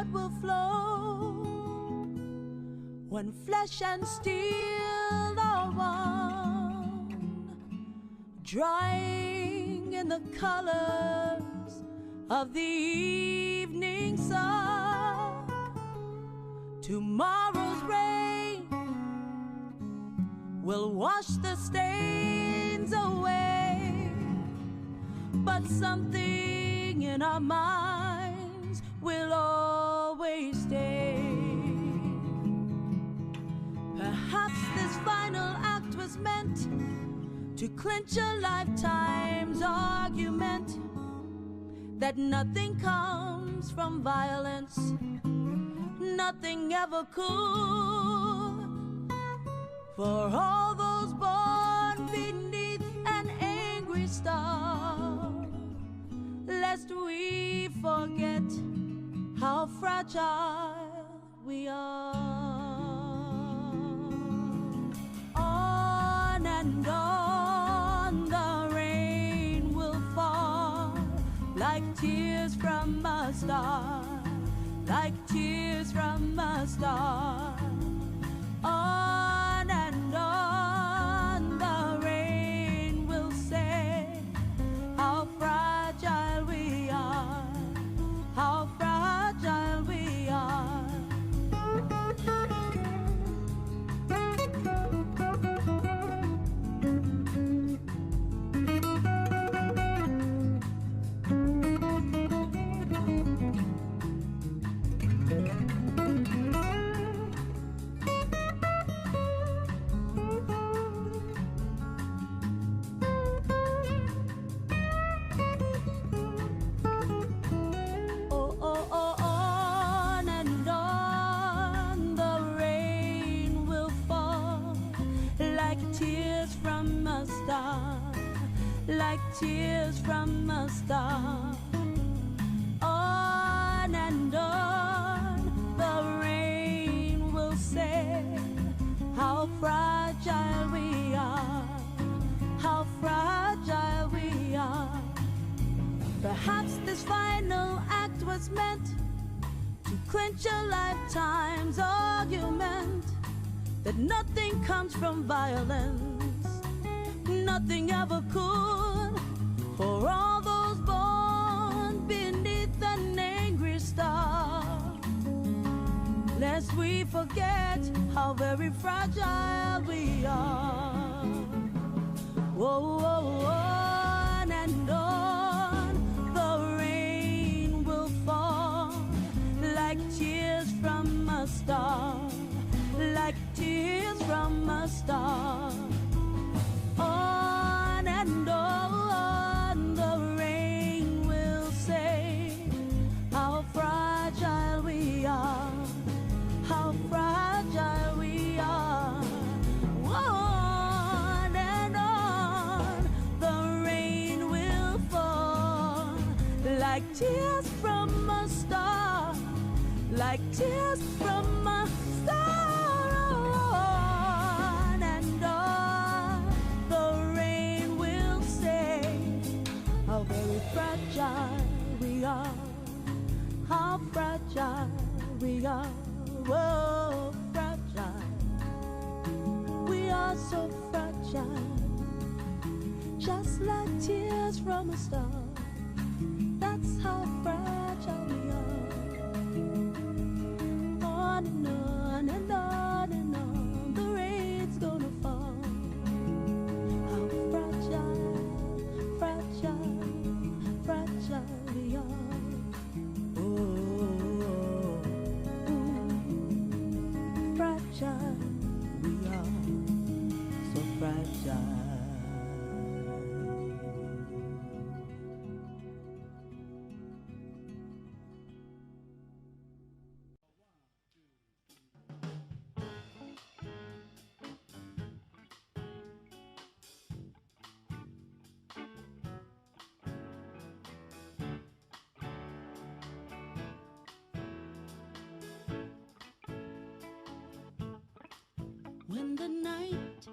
blood will flow when flesh and steel are one, drying in the colors of the evening sun. Tomorrow's rain will wash the stains away, but something in our minds will always stay. Perhaps this final act was meant to clinch a lifetime's argument that nothing comes from violence, nothing ever could. For all those born beneath an angry star, lest we forget how fragile we are. On and on the rain will fall like tears from a star, like tears from a star. On and on the rain will say how fragile we are, how fragile we are. Like tears from a star. On and on the rain will say how fragile we are, how fragile we are. Perhaps this final act was meant to clinch a lifetime's argument that nothing comes from violence, nothing ever could. For all those born beneath an angry star, lest we forget how very fragile we are. Whoa, whoa, on and on the rain will fall like tears from a star, like tears from a star. On and on the rain will say how fragile we are, how fragile we are. On and on the rain will fall like tears from a star, like tears from a star. On and on the rain will say how very fragile we are, how fragile we are. Whoa, fragile. We are so fragile, just like tears from a star. That's how fragile we are. On and on and on and on, the rain's gonna fall. How fragile, fragile, fragile we are. Oh, fragile we are, so fragile. When the night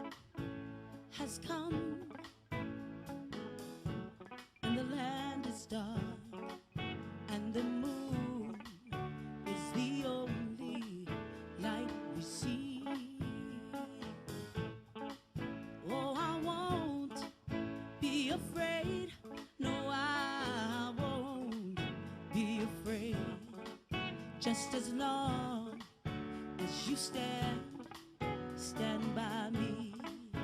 has come and the land is dark and the moon is just as long as you stand by me. Oh,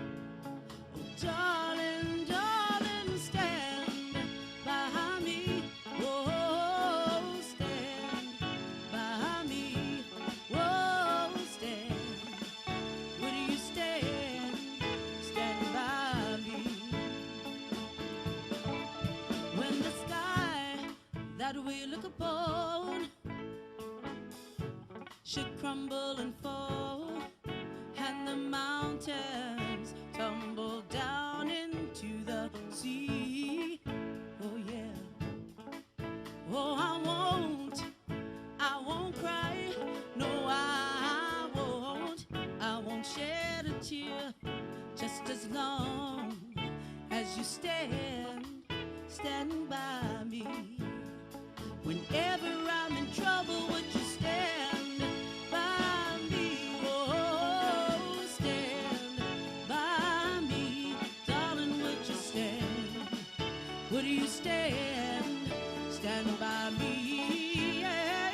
darling, darling, stand by me. Oh, stand by me. Oh, stand. Would you stand by me? When the sky that we look upon should crumble and fall, and the mountains tumble down into the sea. Oh yeah. Oh, I won't cry. No, I won't shed a tear. Just as long as you stand by me. Whenever I'm in trouble, would you stand by me? Oh, stand by me. Darling, would you stand? Would you stand by me? Yeah.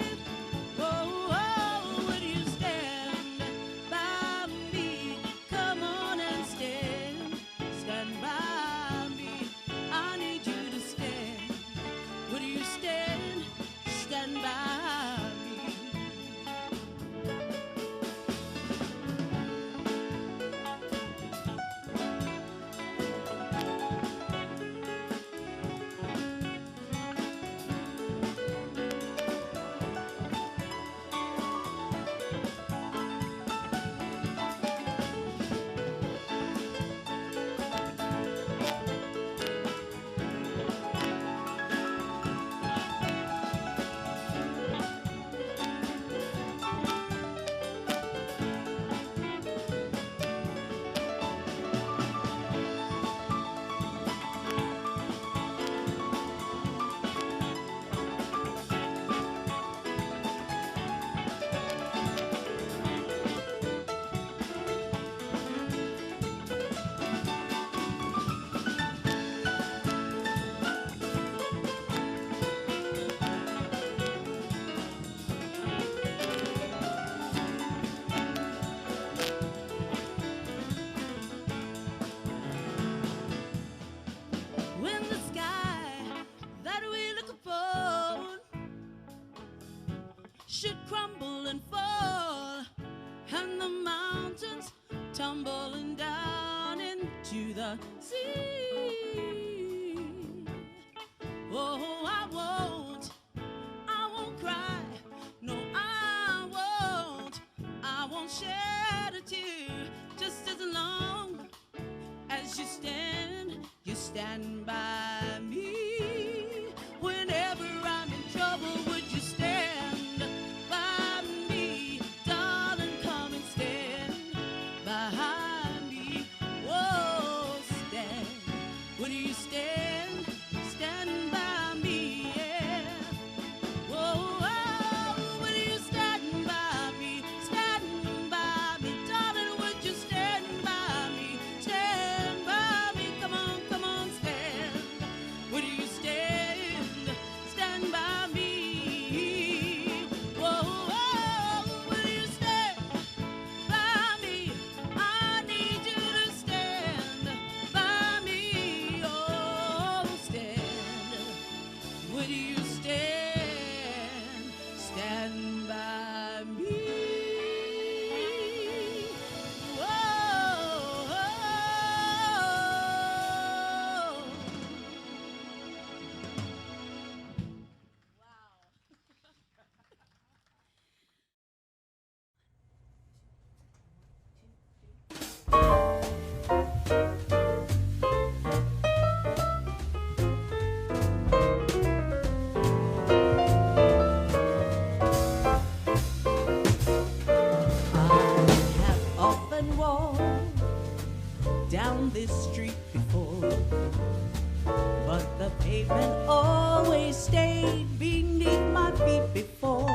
Oh, would you stand by me? Come on and stand by me. I need you to stand. Would you stand by me? When the sky that we look upon should crumble and fall, and the mountains tumbling down into the sea. Oh, I won't cry. No, I won't shed a tear. Just as long as you stand by me. Whenever I'm in trouble, would you stand by me? Darling, come and stand by me. Oh, stand. Would you stand by me? Yeah. Oh, would you stand by me? Stand by me. Darling, would you stand by me? Stand by me. Come on, stand. Would you stand by me? Oh, will you stand by me? I need you to stand by me. Oh, stand. Would you stand by me? Down this street before, but the pavement always stayed beneath my feet before.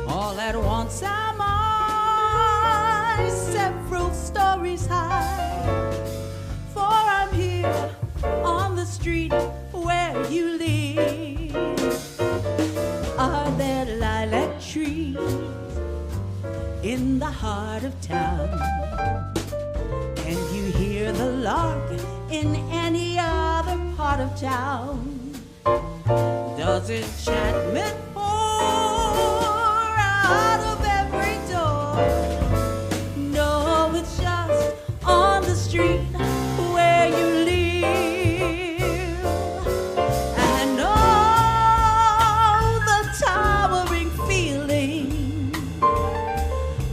All at once am I several stories high, for I'm here on the street where you live. Are there in the heart of town. Can you hear the lark in any other part of town? Does enchantment pour out of every door? No, it's just on the street where you live. And oh, the towering feeling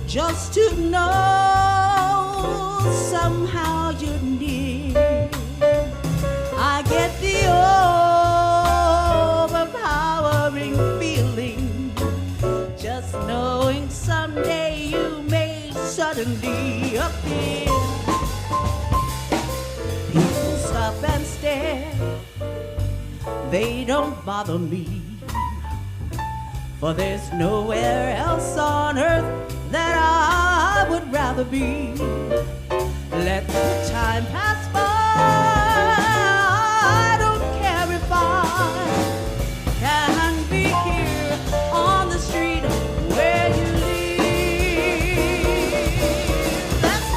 just to know somehow you're near. I get the overpowering feeling just knowing someday you may suddenly appear. People stop and stare, they don't bother me, for there's nowhere else on earth that I would rather be. Let the time pass by, I don't care if I can be here on the street where you live. That's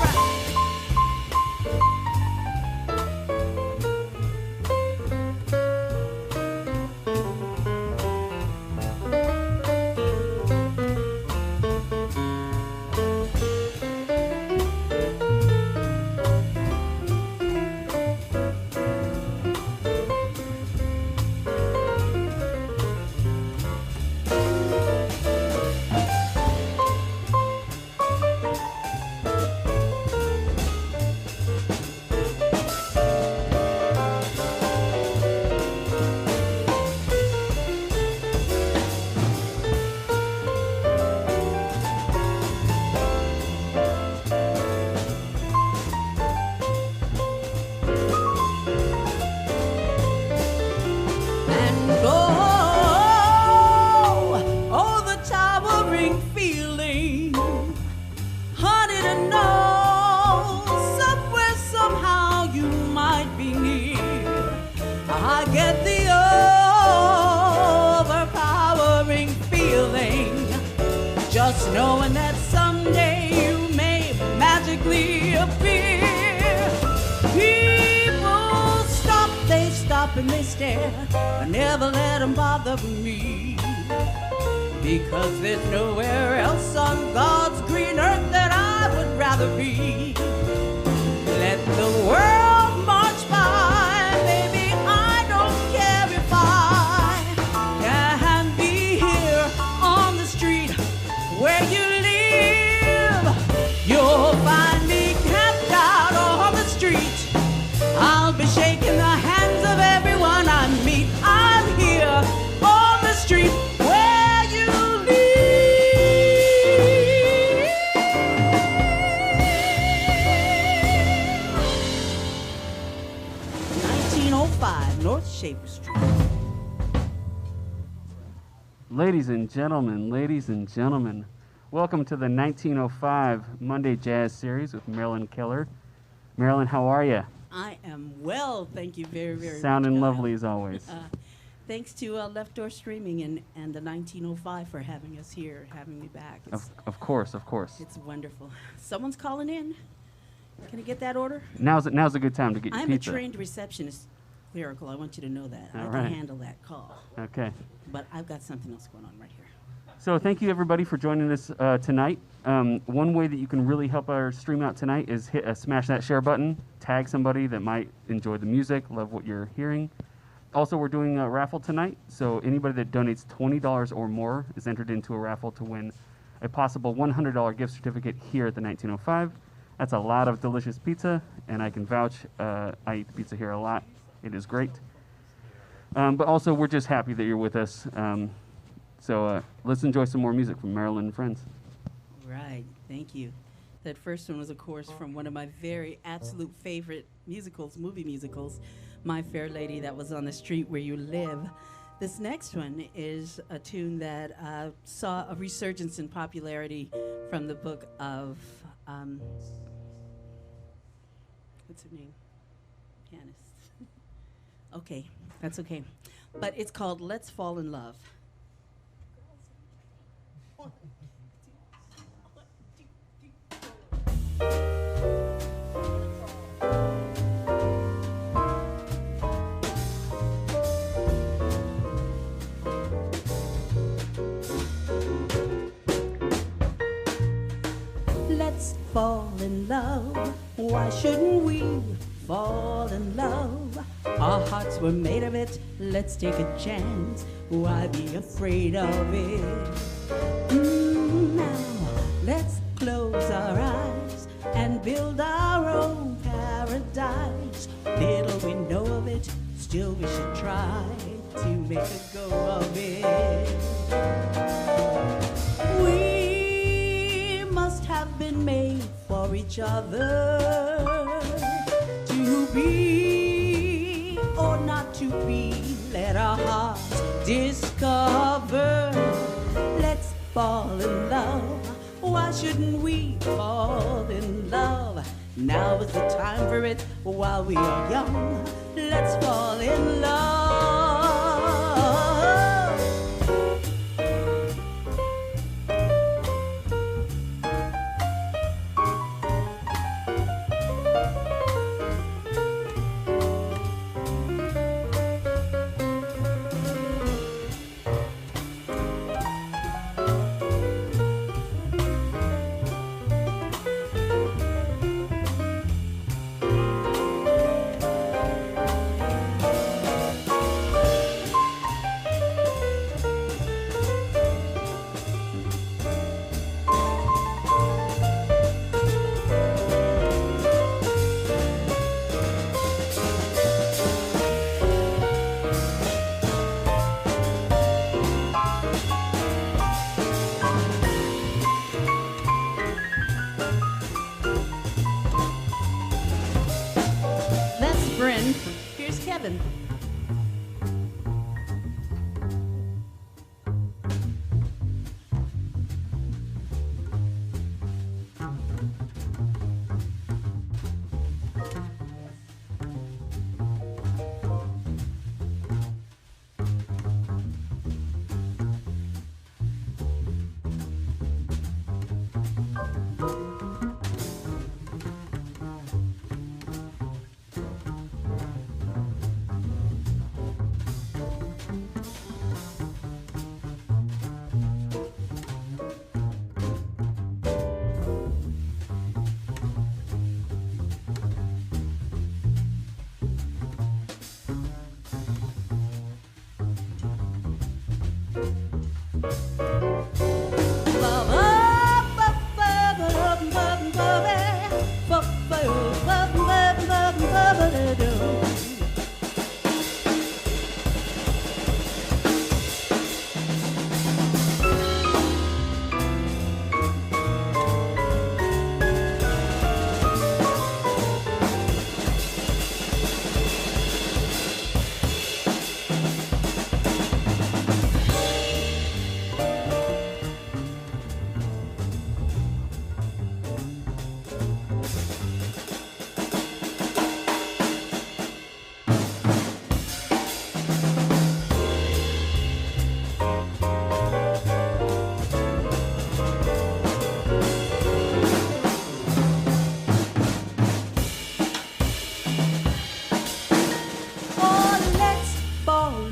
just knowing that someday you may magically appear. People stop, they stop and they stare. I never let them bother me, because there's nowhere else on God's green earth that I would rather be. Let the world march by, baby, I don't care if I can be here on the street where you live. You'll find me camped out on the street. I'll be shaking the hands of everyone I meet. I'm here on the street where you live. 1905 North Shaver Street. Ladies and gentlemen, welcome to the 1905 Monday Jazz Series with Marilyn Keller. Marilyn, how are you? I am well, thank you very, very much. Sounding lovely as always. Thanks to Left Door Streaming and the 1905 for having us here, having me back. Of course. It's wonderful. Someone's calling in. Can I get that order? Now's a good time to get your I'm pizza. a trained receptionist, clerical. I want you to know that. All I right. can handle that call. Okay. But I've got something else going on right here. So thank you everybody for joining us tonight. One way that you can really help our stream out tonight is smash that share button, tag somebody that might enjoy the music, love what you're hearing. Also, we're doing a raffle tonight, so anybody that donates $20 or more is entered into a raffle to win a possible $100 gift certificate here at the 1905. That's a lot of delicious pizza, and I can vouch, I eat the pizza here a lot. It is great. But also, we're just happy that you're with us. So let's enjoy some more music from Marilyn and Friends. Right, thank you. That first one was, of course, from one of my very absolute favorite musicals, movie musicals, My Fair Lady, that was on the street where you live. This next one is a tune that saw a resurgence in popularity from the book of, what's her name? Pianist. Okay, that's okay. But it's called Let's Fall in Love. 1, 2, 1, 2. Why shouldn't we fall in love? Our hearts were made of it. Let's take a chance. Why be afraid of it? Now let's close our eyes and build our own paradise. Little we know of it, still we should try to make a go of it. We must have been made for each other, to be or not to be. Let our hearts discover. Let's fall in love. Why shouldn't we fall in love? Now is the time for it while we are young. Let's fall in love. Here's Kevin.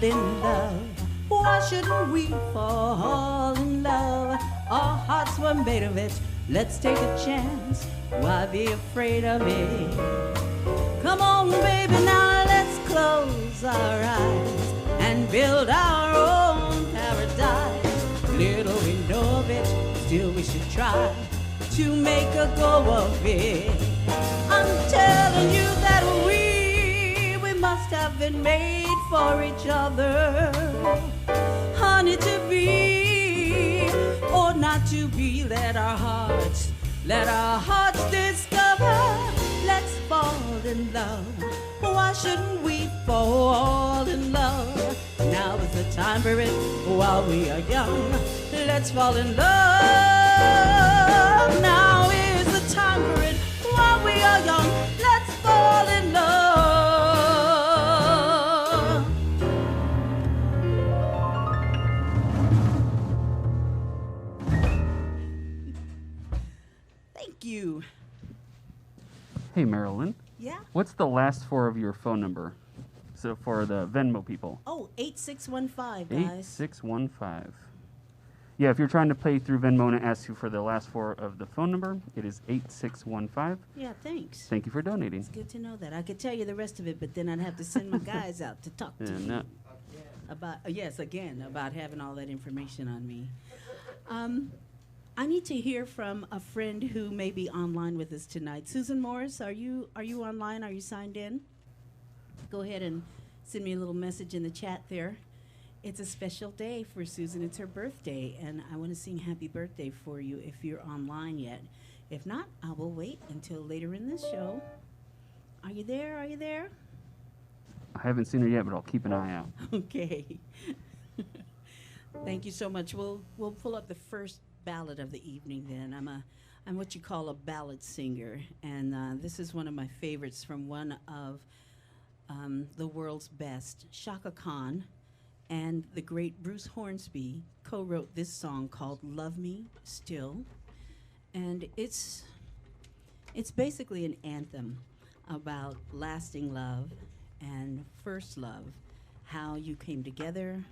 In love, why shouldn't we fall in love? Our hearts were made of it. Let's take a chance. Why be afraid of it? Come on, baby, now let's close our eyes and build our own paradise. Little we know of it, still we should try to make a go of it. I'm telling you that we must have been made for each other, honey, to be or not to be. Let our hearts discover. Let's fall in love. Why shouldn't we fall in love? Now is the time for it while we are young. Let's fall in love. Now is the time for it while we are young. Let's fall in love. You. Hey, Marilyn. Yeah? What's the last four of your phone number? So for the Venmo people. Oh, 8615, guys. 8615. Yeah, if you're trying to pay through Venmo and it asks you for the last four of the phone number, it is 8615. Yeah, thanks. Thank you for donating. It's good to know that. I could tell you the rest of it, but then I'd have to send my guys out to talk to Yeah, you no. about, yes, again, about having all that information on me. I need to hear from a friend who may be online with us tonight. Susan Morris, are you online? Are you signed in? Go ahead and send me a little message in the chat there. It's a special day for Susan. It's her birthday, and I want to sing happy birthday for you if you're online yet. If not, I will wait until later in this show. Are you there? Are you there? I haven't seen her yet, but I'll keep an eye out. Okay. Thank you so much. We'll pull up the first ballad of the evening then. I'm what you call a ballad singer, and this is one of my favorites from one of the world's best. Shaka Khan and the great Bruce Hornsby co-wrote this song called Love Me Still, and it's basically an anthem about lasting love and first love, how you came together,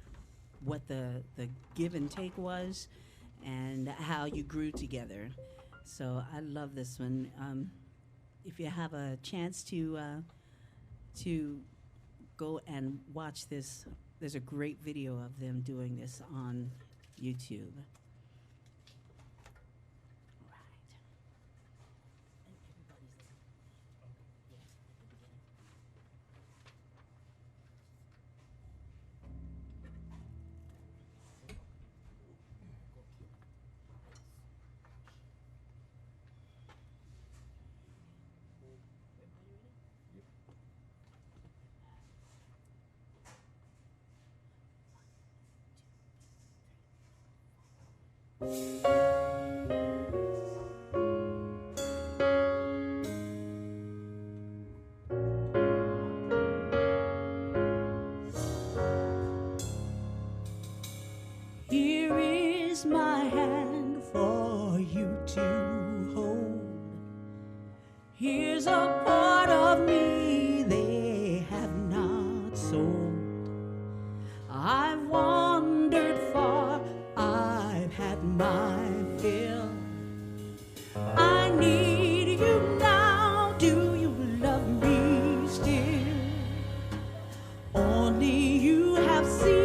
what the give and take was, and how you grew together. So I love this one. If you have a chance to go and watch this, there's a great video of them doing this on YouTube. Here is my hand for you to hold. Here's a part of me they have not sold. I've wandered far, I've had my fill. I need you now, do you love me still? Only you have seen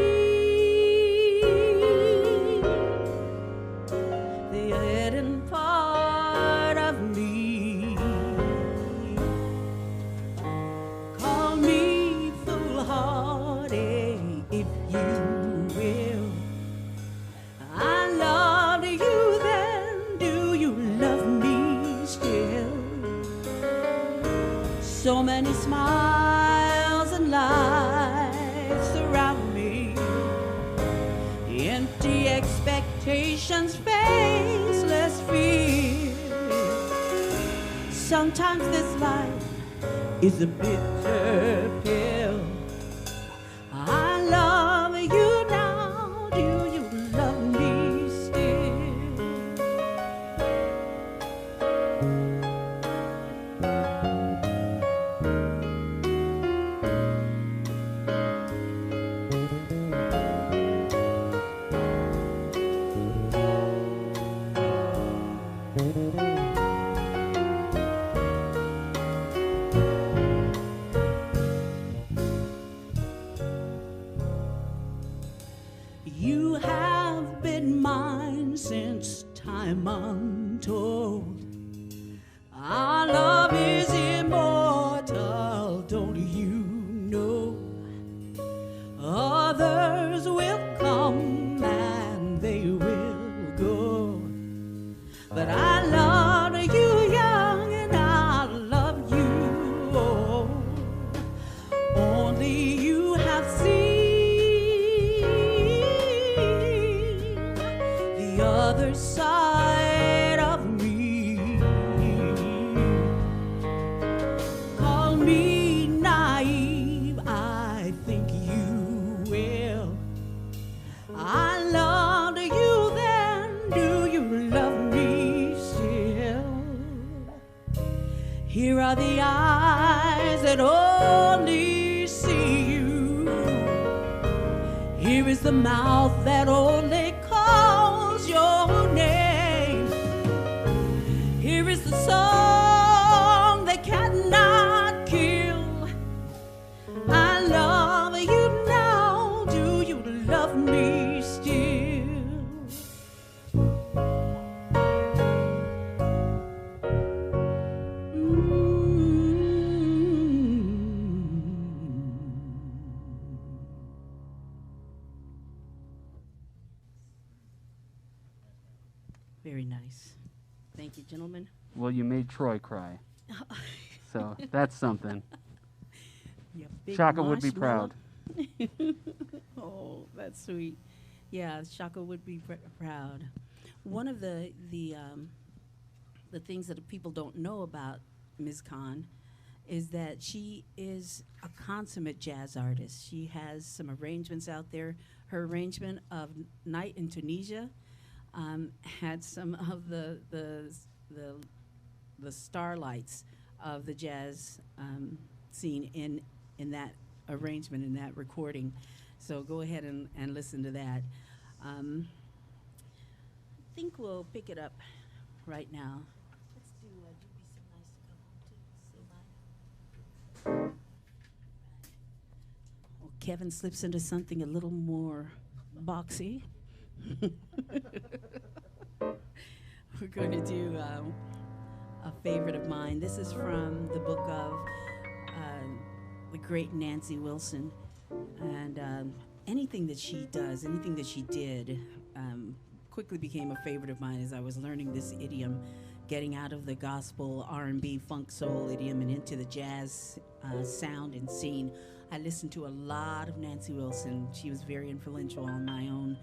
the hidden part of me. Call me foolhardy if you will. I loved you then, do you love me still? So many smiles and lights surround me, empty expectations, faceless fear. Sometimes this life is a bitter pill. I love you now, do you love me still? You have been mine since time untold. Our love is immortal, don't you know? Others will come and they will go, but I love you young and I love you old. Only you have seen the other side of me. Call me naive, I think you will. I loved you then, do you love me still? Here are the eyes that only see you. Here is the mouth that only calls Thank you, gentlemen. Well, you made Troy cry. So that's something. Yeah, big Shaka would be marshmallow. proud. Oh, that's sweet. Yeah, Shaka would be proud. One of the things that people don't know about Ms. Khan is that she is a consummate jazz artist. She has some arrangements out there. Her arrangement of Night in Tunisia had some of the starlights of the jazz scene in that arrangement, in that recording. So go ahead and listen to that. I think we'll pick it up right now. Let's do You'd Be So Nice to Come Home To. Say bye. Well, Kevin slips into something a little more boxy. We're going to do a favorite of mine. This is from the book of the great Nancy Wilson. And anything that she does, anything that she did, quickly became a favorite of mine as I was learning this idiom, getting out of the gospel, R&B, funk, soul idiom and into the jazz sound and scene. I listened to a lot of Nancy Wilson. She was very influential on my own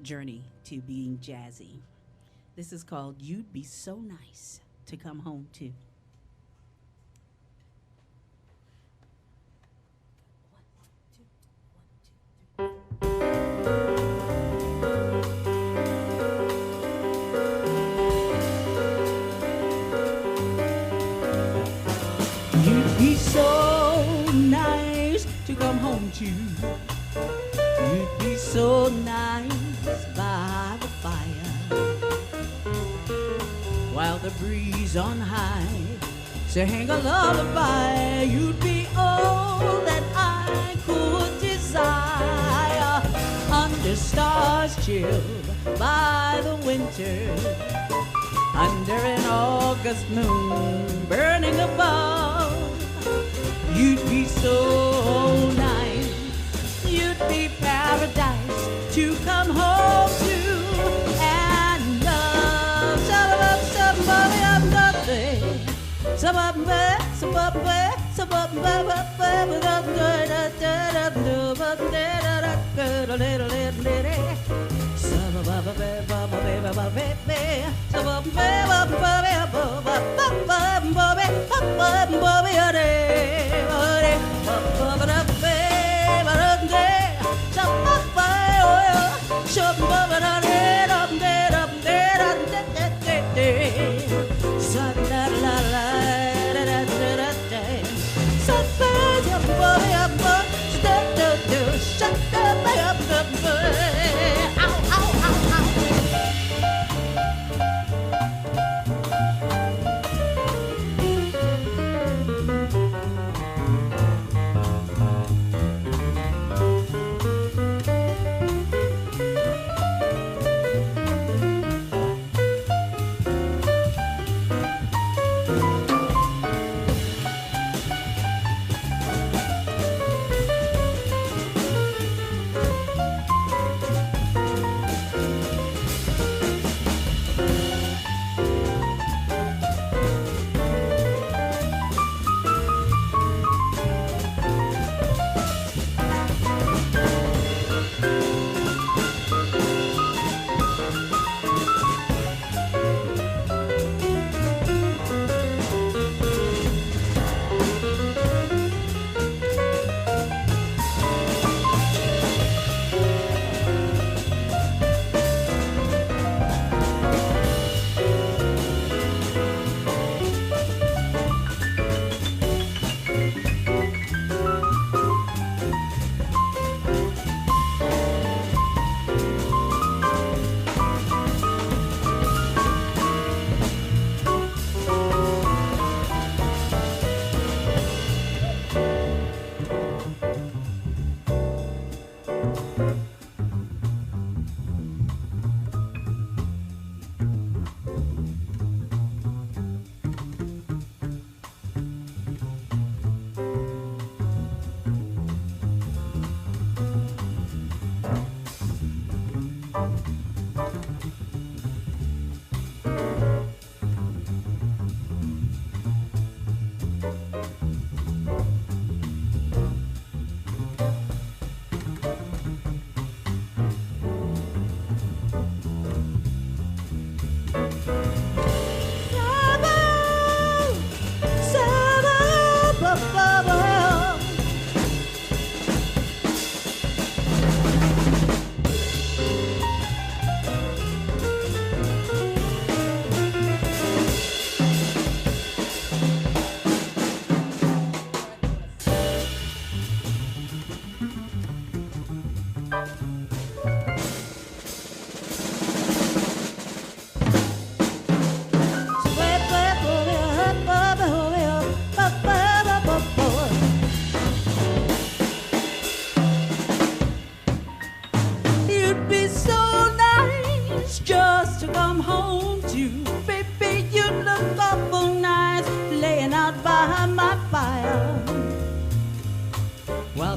journey to being jazzy. This is called You'd Be So Nice to Come Home To. You'd be so nice to come home to. You'd be so nice by the fire, while the breeze on high sang a lullaby. You'd be all that I could desire, under stars chilled by the winter, under an August moon burning above. You'd be so nice, you'd be paradise to come home to and love. Somebody I'm nothing.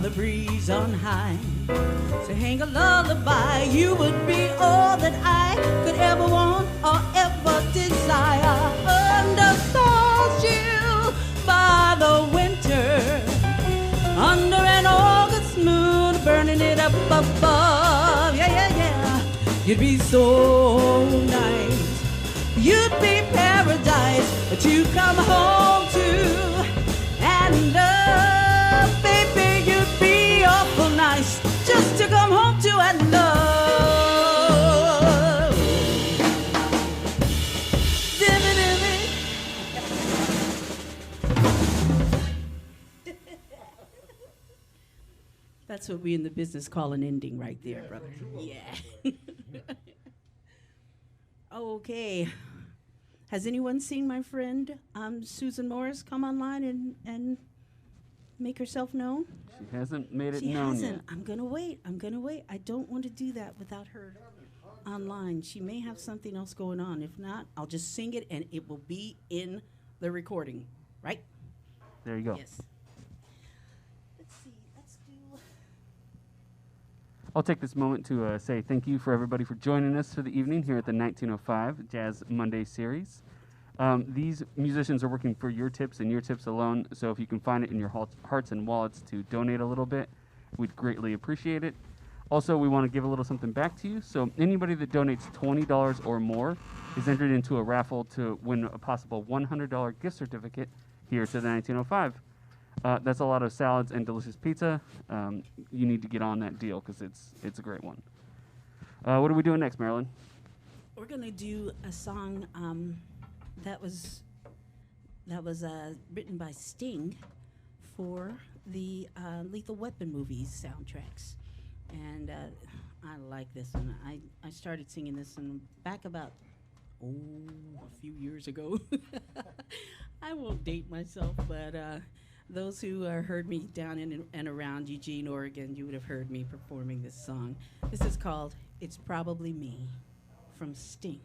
the breeze on high. Sing a lullaby, you would be all that I could ever want or ever desire. Under stars chill by the winter, under an August moon burning it up above. Yeah, yeah, yeah. You'd be so nice, you'd be paradise to come home to. And baby, you'd be awful nice just to come home to and love. Dimmy, dimmy. That's what we in the business call an ending right there, brother. Yeah. Okay. Has anyone seen my friend Susan Morris come online and make herself known? She hasn't made it She known hasn't. yet. I'm gonna wait. I don't want to do that without her online. She may have something else going on. If not, I'll just sing it and it will be in the recording, right? There you go. Yes. Let's see. Let's do. I'll take this moment to say thank you for everybody for joining us for the evening here at the 1905 Jazz Monday series. These musicians are working for your tips and your tips alone, so if you can find it in your hearts and wallets to donate a little bit, we'd greatly appreciate it. Also, we want to give a little something back to you, so anybody that donates $20 or more is entered into a raffle to win a possible $100 gift certificate here to the 1905. That's a lot of salads and delicious pizza. You need to get on that deal because it's a great one. What are we doing next, Marilyn? We're gonna do a song that was written by Sting for the Lethal Weapon movies soundtracks, and I like this one. I started singing this one back about a few years ago. I won't date myself, but those who heard me down in and around Eugene, Oregon, you would have heard me performing this song. This is called "It's Probably Me" from Sting.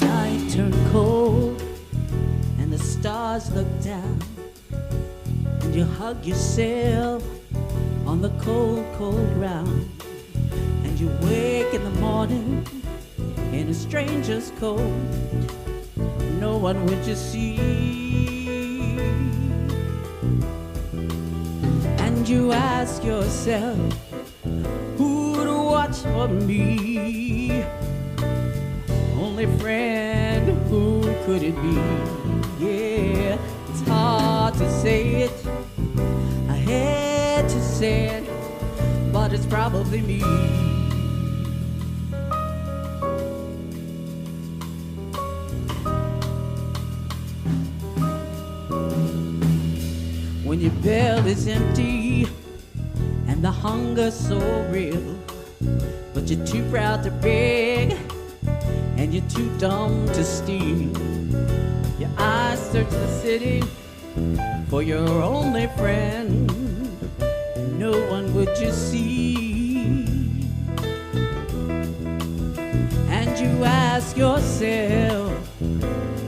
Night turned cold and the stars looked down, and you hug yourself on the cold, cold ground, and you wake in the morning in a stranger's coat. No one would you see, and you ask yourself, who'd watch for me? Only friend, who could it be? Yeah, it's hard to say it, I had to say it, but it's probably me. When your belly's empty and the hunger's so real, but you're too proud to beg and you're too dumb to steal, your eyes search the city for your only friend. No one would you see, and you ask yourself,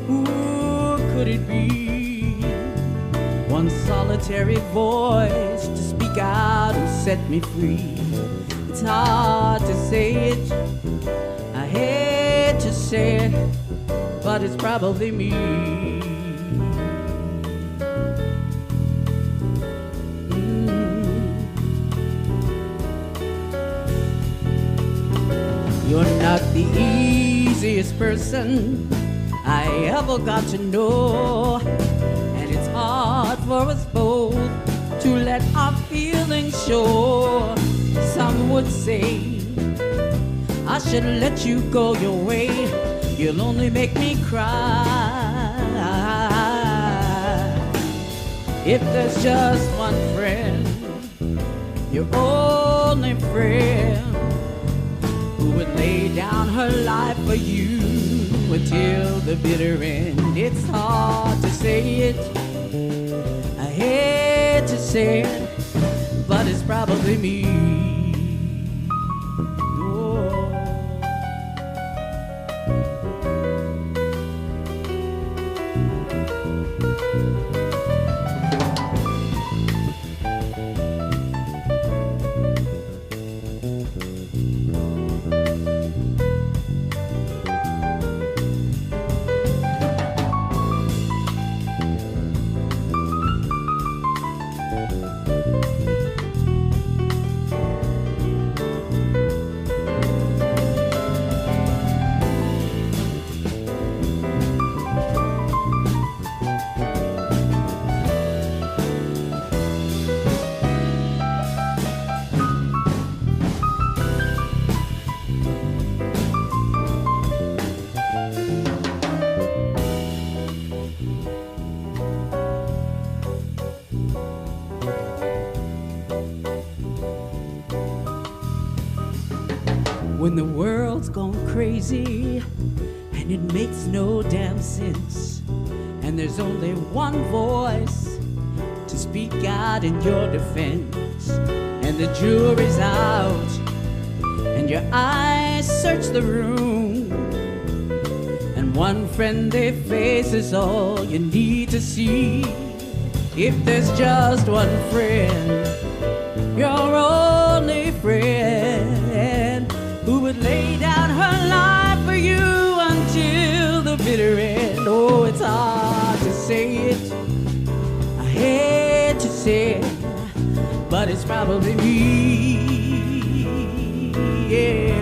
who could it be? One solitary voice to speak out and set me free. It's hard to say it, I hate to say it, but it's probably me. You're not the easiest person I ever got to know, and it's hard for us both to let our feelings show. Some would say I should let you go your way. You'll only make me cry. If there's just one friend, your only friend, who would lay down her life for you until the bitter end. It's hard to say it, I hate to say it, but it's probably me. Oh. When the world's gone crazy and it makes no damn sense, and there's only one voice to speak out in your defense, and the jury's out and your eyes search the room, and one friendly face is all you need to see. If there's just one friend, your only friend, who would lay down her life for you until the bitter end. Oh, it's hard to say it, I hate to say it, but it's probably me, yeah.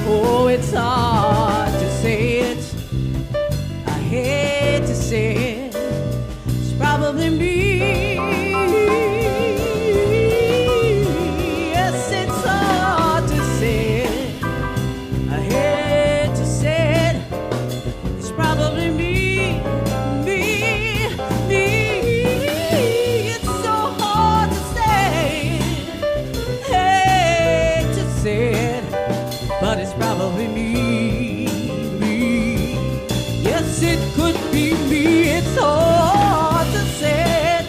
Oh, it's hard to say it, I hate to say it, it's probably me. But it's probably me, me. Yes, it could be me. It's hard to say it,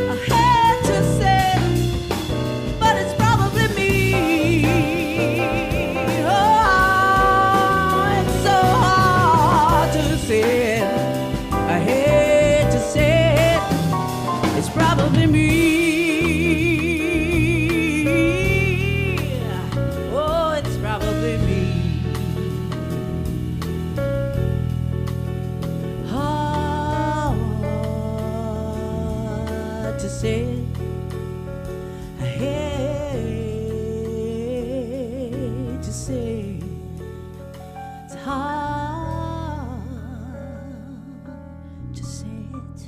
I hate to say it, but it's probably me. Oh, it's so hard to say it, I hate to say it, it's probably me. I hate to say it's hard to say it.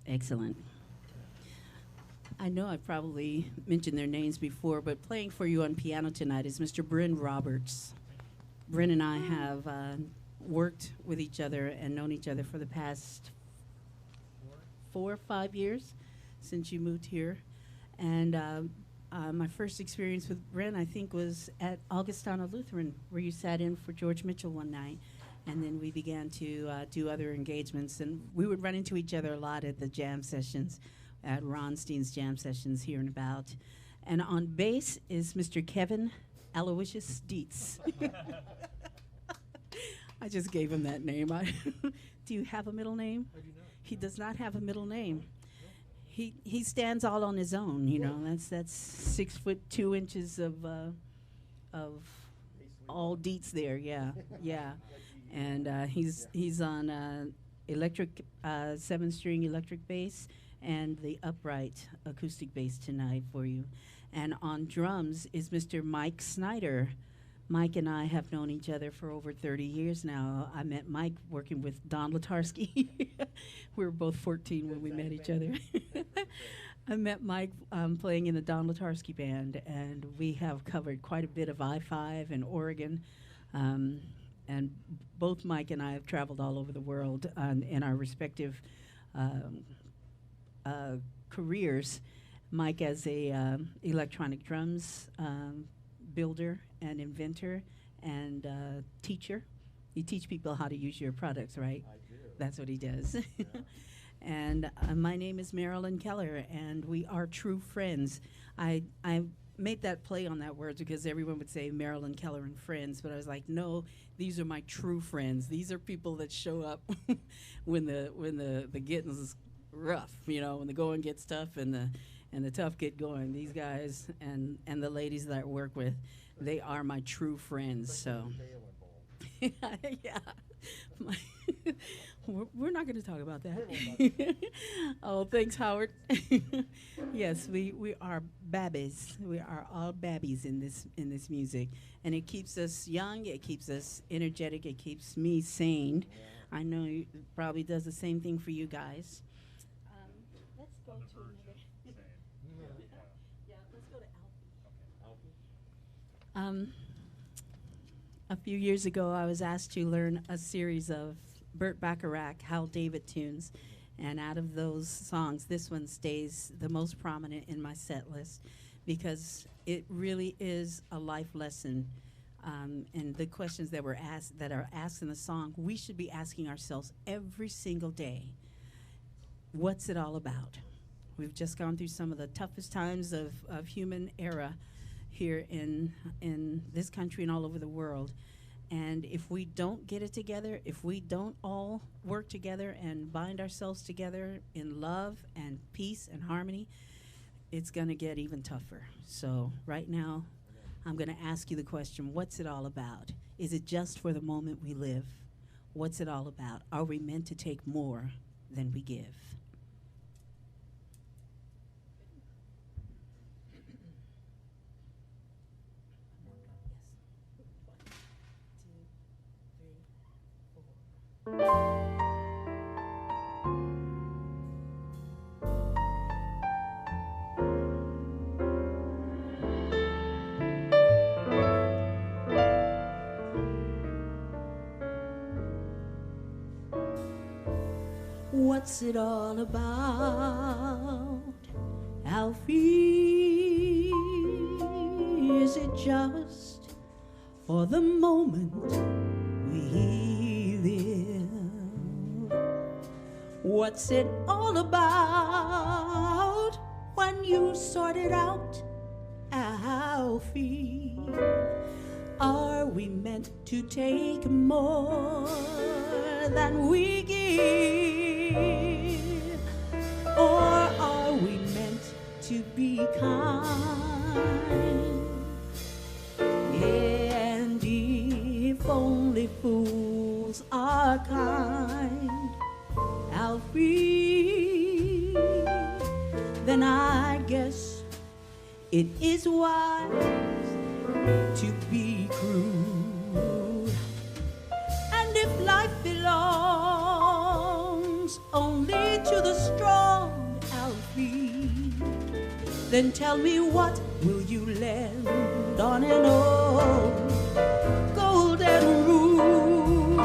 Excellent. I know I've probably mentioned their names before, but playing for you on piano tonight is Mr. Bryn Roberts. Bryn and I have worked with each other and known each other for the past 4 or 5 years since you moved here. And my first experience with Bryn, I think, was at Augustana Lutheran, where you sat in for George Mitchell one night. And then we began to do other engagements. And we would run into each other a lot at the jam sessions, at Ron Steen's jam sessions here and about. And on bass is Mr. Kevin Aloysius Dietz. I just gave him that name. Do you have a middle name? I do not. He does not have a middle name. He stands all on his own, you know. That's 6 foot 2 inches of all Dietz there, yeah, yeah. And he's on electric 7-string electric bass and the upright acoustic bass tonight for you. And on drums is Mr. Mike Snyder, Mike and I have known each other for over 30 years now. I met Mike working with Don Latarski. We were both 14 when we met each other. I met Mike playing in the Don Latarski band, and we have covered quite a bit of I-5 and Oregon. And both Mike and I have traveled all over the world in our respective careers. Mike as a electronic drums builder and inventor and teacher. You teach people how to use your products, right? I do. That's what he does. Yeah. And my name is Marilyn Keller, and we are true friends. I made that play on that word because everyone would say Marilyn Keller and friends, but I was like, no, these are my true friends. These are people that show up when the getting's rough, you know, when the going gets tough and the tough get going. These guys and the ladies that I work with, they are my true friends. So, yeah, we're not going to talk about that. Oh, thanks, Howard. Yes, we are babbies. We are all babbies in this music, and it keeps us young. It keeps us energetic. It keeps me sane. Yeah. I know it probably does the same thing for you guys. Let's go to another. Yeah, let's go to Alfie. A few years ago, I was asked to learn a series of Burt Bacharach, Hal David tunes, and out of those songs, this one stays the most prominent in my set list because it really is a life lesson. And the questions that are asked in the song, we should be asking ourselves every single day, what's it all about? We've just gone through some of the toughest times of human era here in this country and all over the world. And if we don't get it together, if we don't all work together and bind ourselves together in love and peace and harmony, it's going to get even tougher. So right now, I'm going to ask you the question, what's it all about? Is it just for the moment we live? What's it all about? Are we meant to take more than we give? What's it all about, Alfie? Is it just for the moment we live? What's it all about when you sort it out, Alfie? Are we meant to take more than we give? Or are we meant to be kind? And if only fools are kind, Alfie, then I guess it is wise to be cruel. And if life belongs only to the strong, Alfie, then tell me, what will you lend on an old golden rule?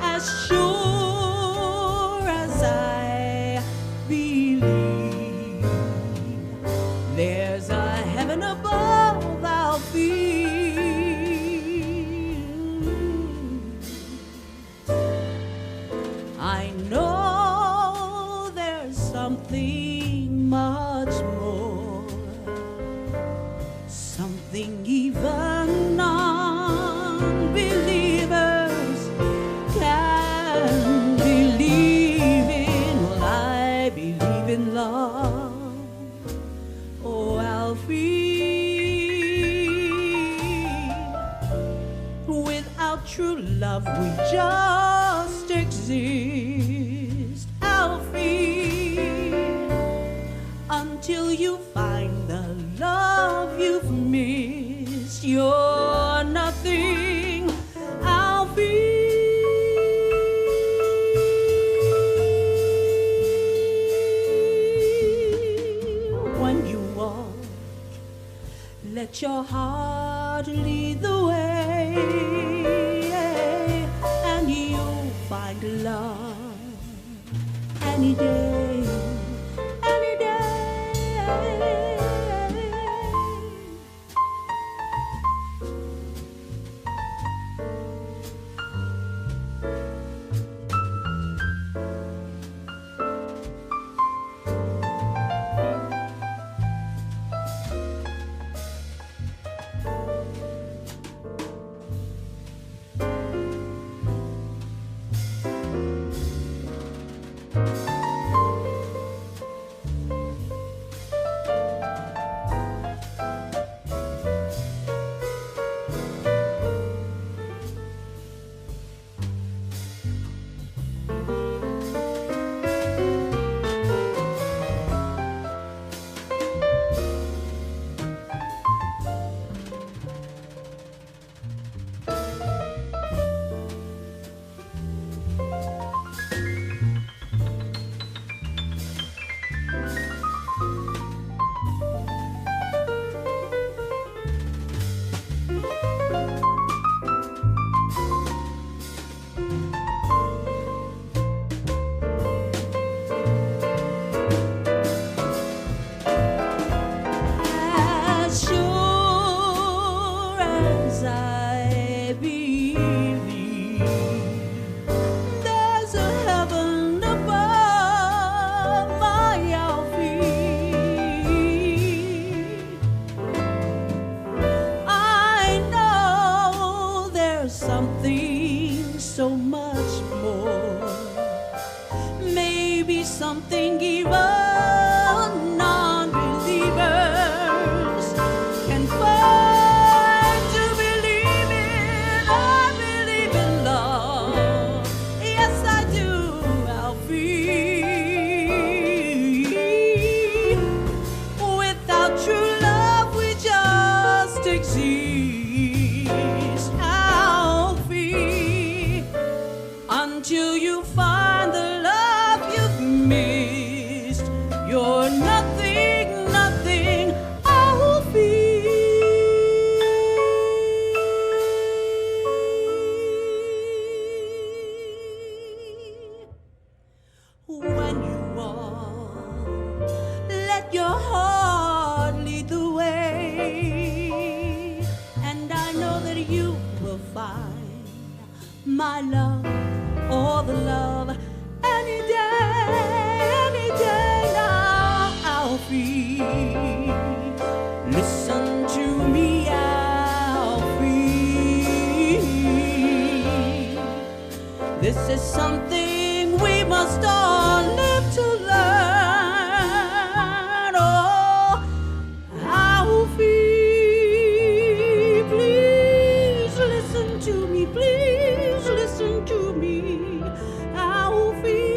As sure as I believe there's a heaven above, Alfie, I know there's something much more, something even non-believers can believe in. Well, I believe in love, oh Alfie. Without true love we just exist, Alfie, until you find the love you've missed. You're Let your heart lead the way, and you'll find love any day, any day. Something so much more, maybe something even non-believers can find to believe in. I believe in love, yes I do, Alfie. Without true love we just exist, until you find the love you've missed. You're nothing, nothing, I'll be. When you walk, let your heart lead the way, and I know that you will find my love, all the love, any day now, Alfie. Listen to me, Alfie. This is something we must all live to learn. Oh, Alfie, please listen to me, please listen to me, Alfie.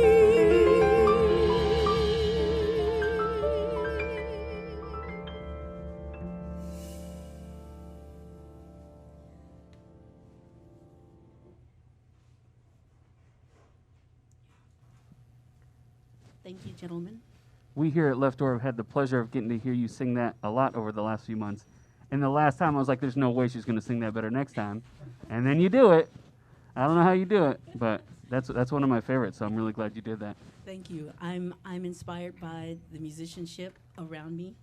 Thank you, gentlemen. We here at Left Door have had the pleasure of getting to hear you sing that a lot over the last few months. And the last time I was like, there's no way she's going to sing that better next time. And then you do it. I don't know how you do it, but that's one of my favorites, so I'm really glad you did that. Thank you. I'm inspired by the musicianship around me,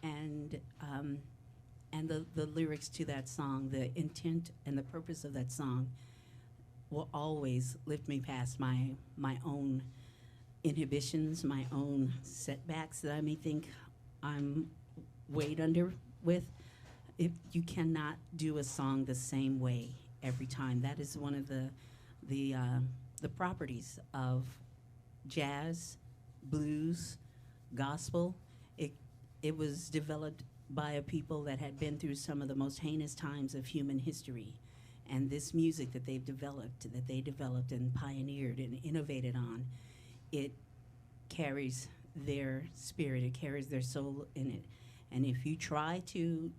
and the lyrics to that song. The intent and the purpose of that song will always lift me past my own inhibitions, my own setbacks that I may think I'm weighed under with. If you cannot do a song the same way every time. That is one of the properties of jazz, blues, gospel. It was developed by a people that had been through some of the most heinous times of human history. And this music that they developed and pioneered and innovated on, it carries their spirit, it carries their soul in it. And if you try to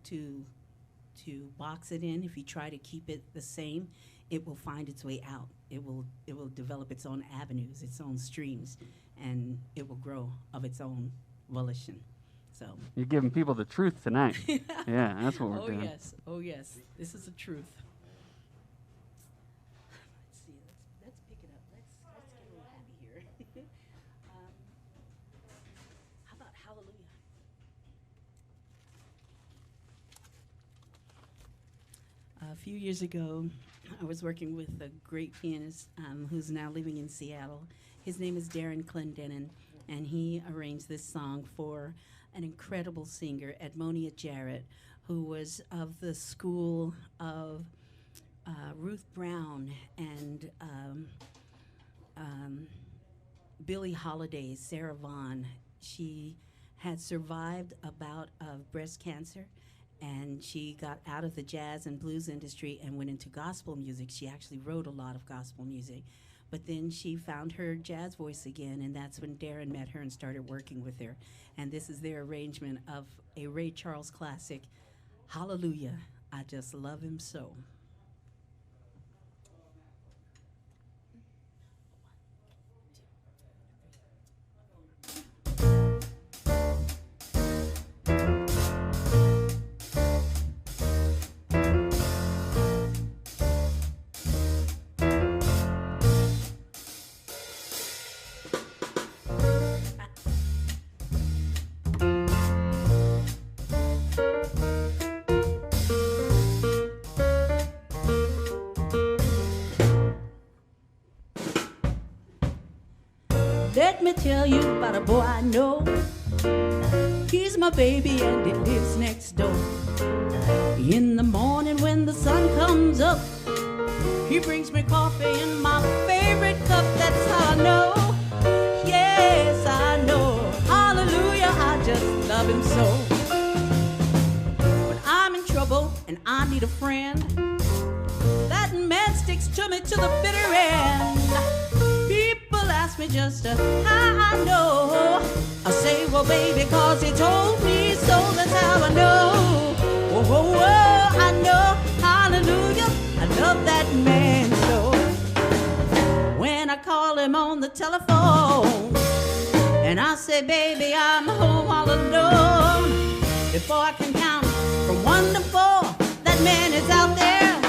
box it in, if you try to keep it the same, it will find its way out. It will develop its own avenues, its own streams, and it will grow of its own volition. So. You're giving people the truth tonight. Yeah, that's what we're Oh doing. yes, oh yes. This is the truth. Let's see. Let's pick it up. Let's get a little happy here. um, how about Hallelujah? A few years ago, I was working with a great pianist who's now living in Seattle. His name is Darren Clendenin, and he arranged this song for an incredible singer, Edmonia Jarrett, who was of the school of Ruth Brown and Billie Holiday, Sarah Vaughan. She had survived a bout of breast cancer, and she got out of the jazz and blues industry and went into gospel music. She actually wrote a lot of gospel music. But then she found her jazz voice again, and that's when Darren met her and started working with her. And this is their arrangement of a Ray Charles classic, Hallelujah, I Just Love Him So. Let me tell you about a boy I know. He's my baby and he lives next door. In the morning when the sun comes up, he brings me coffee in my favorite cup. That's how I know. Yes, I know. Hallelujah, I just love him so. When I'm in trouble and I need a friend, that man sticks to me to the bitter end. People ask me just how I know. I say, well, baby, cause he told me so. That's how I know. Whoa, whoa, whoa, I know. Hallelujah, I love that man so. When I call him on the telephone and I say, baby, I'm home all alone, before I can count from 1 to 4, that man is out there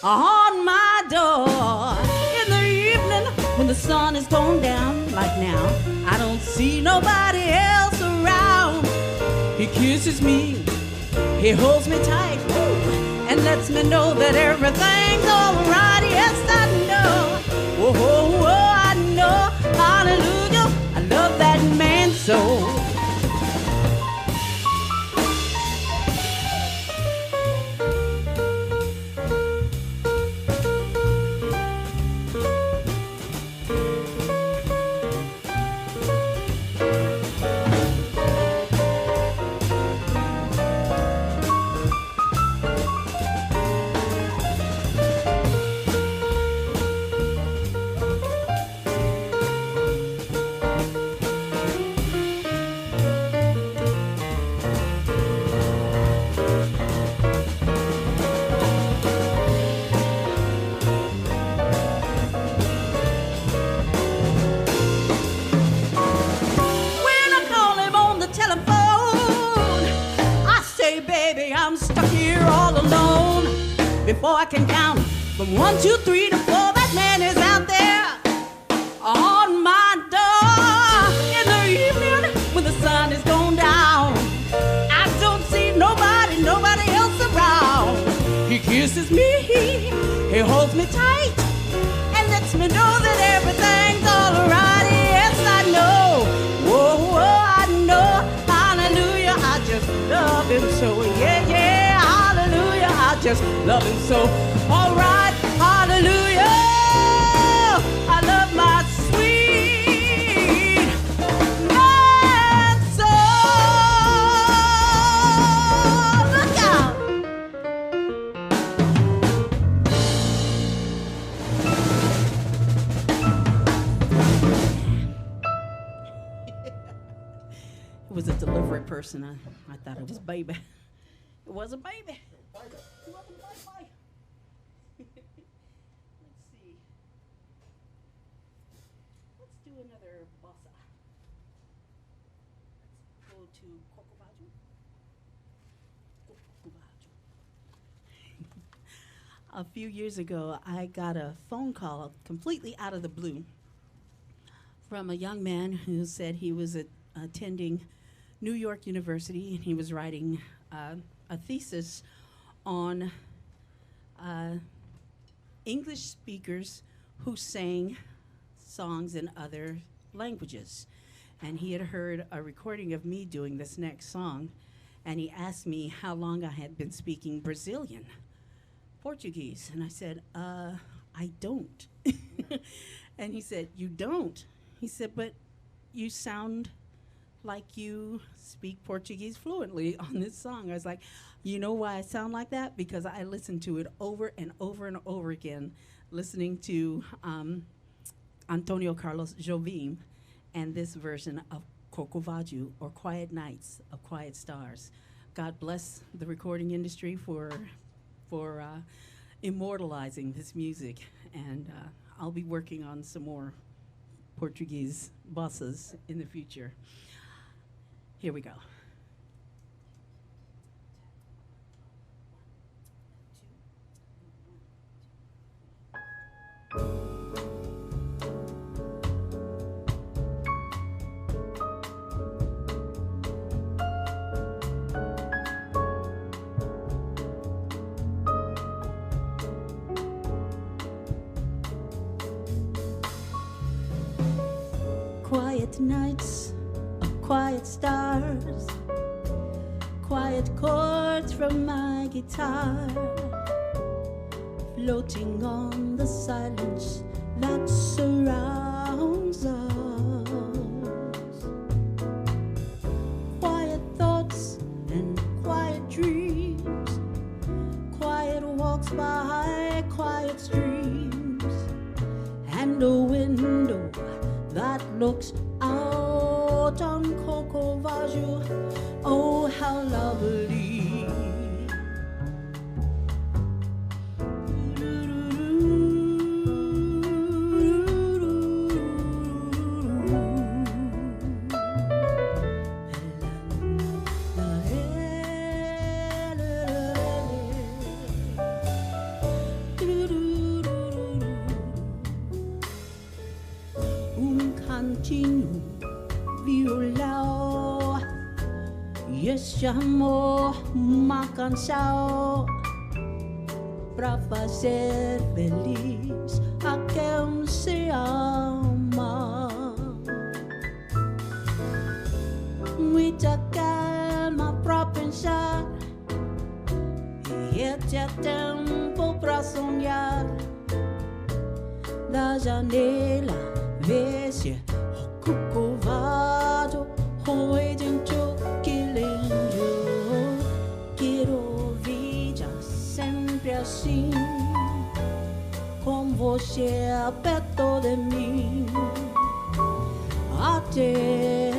on my door. In the evening when the sun is going down, like now, I don't see nobody else around. He kisses me, he holds me tight, and lets me know that everything's all right. Yes, I know. Whoa, whoa, whoa, I know. Hallelujah, I love that man so. Before I can count from 1, 2, 3 to 4, that man is out there on my door. In the evening when the sun is going down, I don't see nobody else around. He kisses me, he holds me tight, and lets me know that everything's all right. Yes, I know. Whoa, whoa, I know. Hallelujah, I just love him so. Yeah, yeah, hallelujah, I just love him so. All right, hallelujah, I love my sweet man so. Look out. It was a deliberate person. I thought it was baby. It wasn't baby. It wasn't baby. Let's see. Let's do another bossa. Let's go to Corcovado. A few years ago, I got a phone call completely out of the blue from a young man who said he was attending New York University and he was writing a thesis on English speakers who sang songs in other languages. And he had heard a recording of me doing this next song, and he asked me how long I had been speaking Brazilian Portuguese. And I said, I don't. And he said, you don't? He said, but you sound like you speak Portuguese fluently on this song. I was like, you know why I sound like that? Because I listened to it over and over and over again, listening to Antonio Carlos Jobim and this version of Corcovado, or Quiet Nights of Quiet Stars. God bless the recording industry for immortalizing this music, and I'll be working on some more Portuguese bosses in the future. Here we go. Quiet nights of quiet stars, quiet chords from my guitar, floating on the silence that surrounds us. Quiet thoughts and quiet dreams, quiet walks by quiet streams, and a window that looks out on Corcovado. Oh, how lovely. Violão, e esse amor, uma canção pra fazer feliz a quem se ama. Muita calma pra pensar, e este é tempo pra sonhar. Da janela, vê-se Corcovado, oi dentro que lindo. Quero vida sempre assim, com você perto de mim, até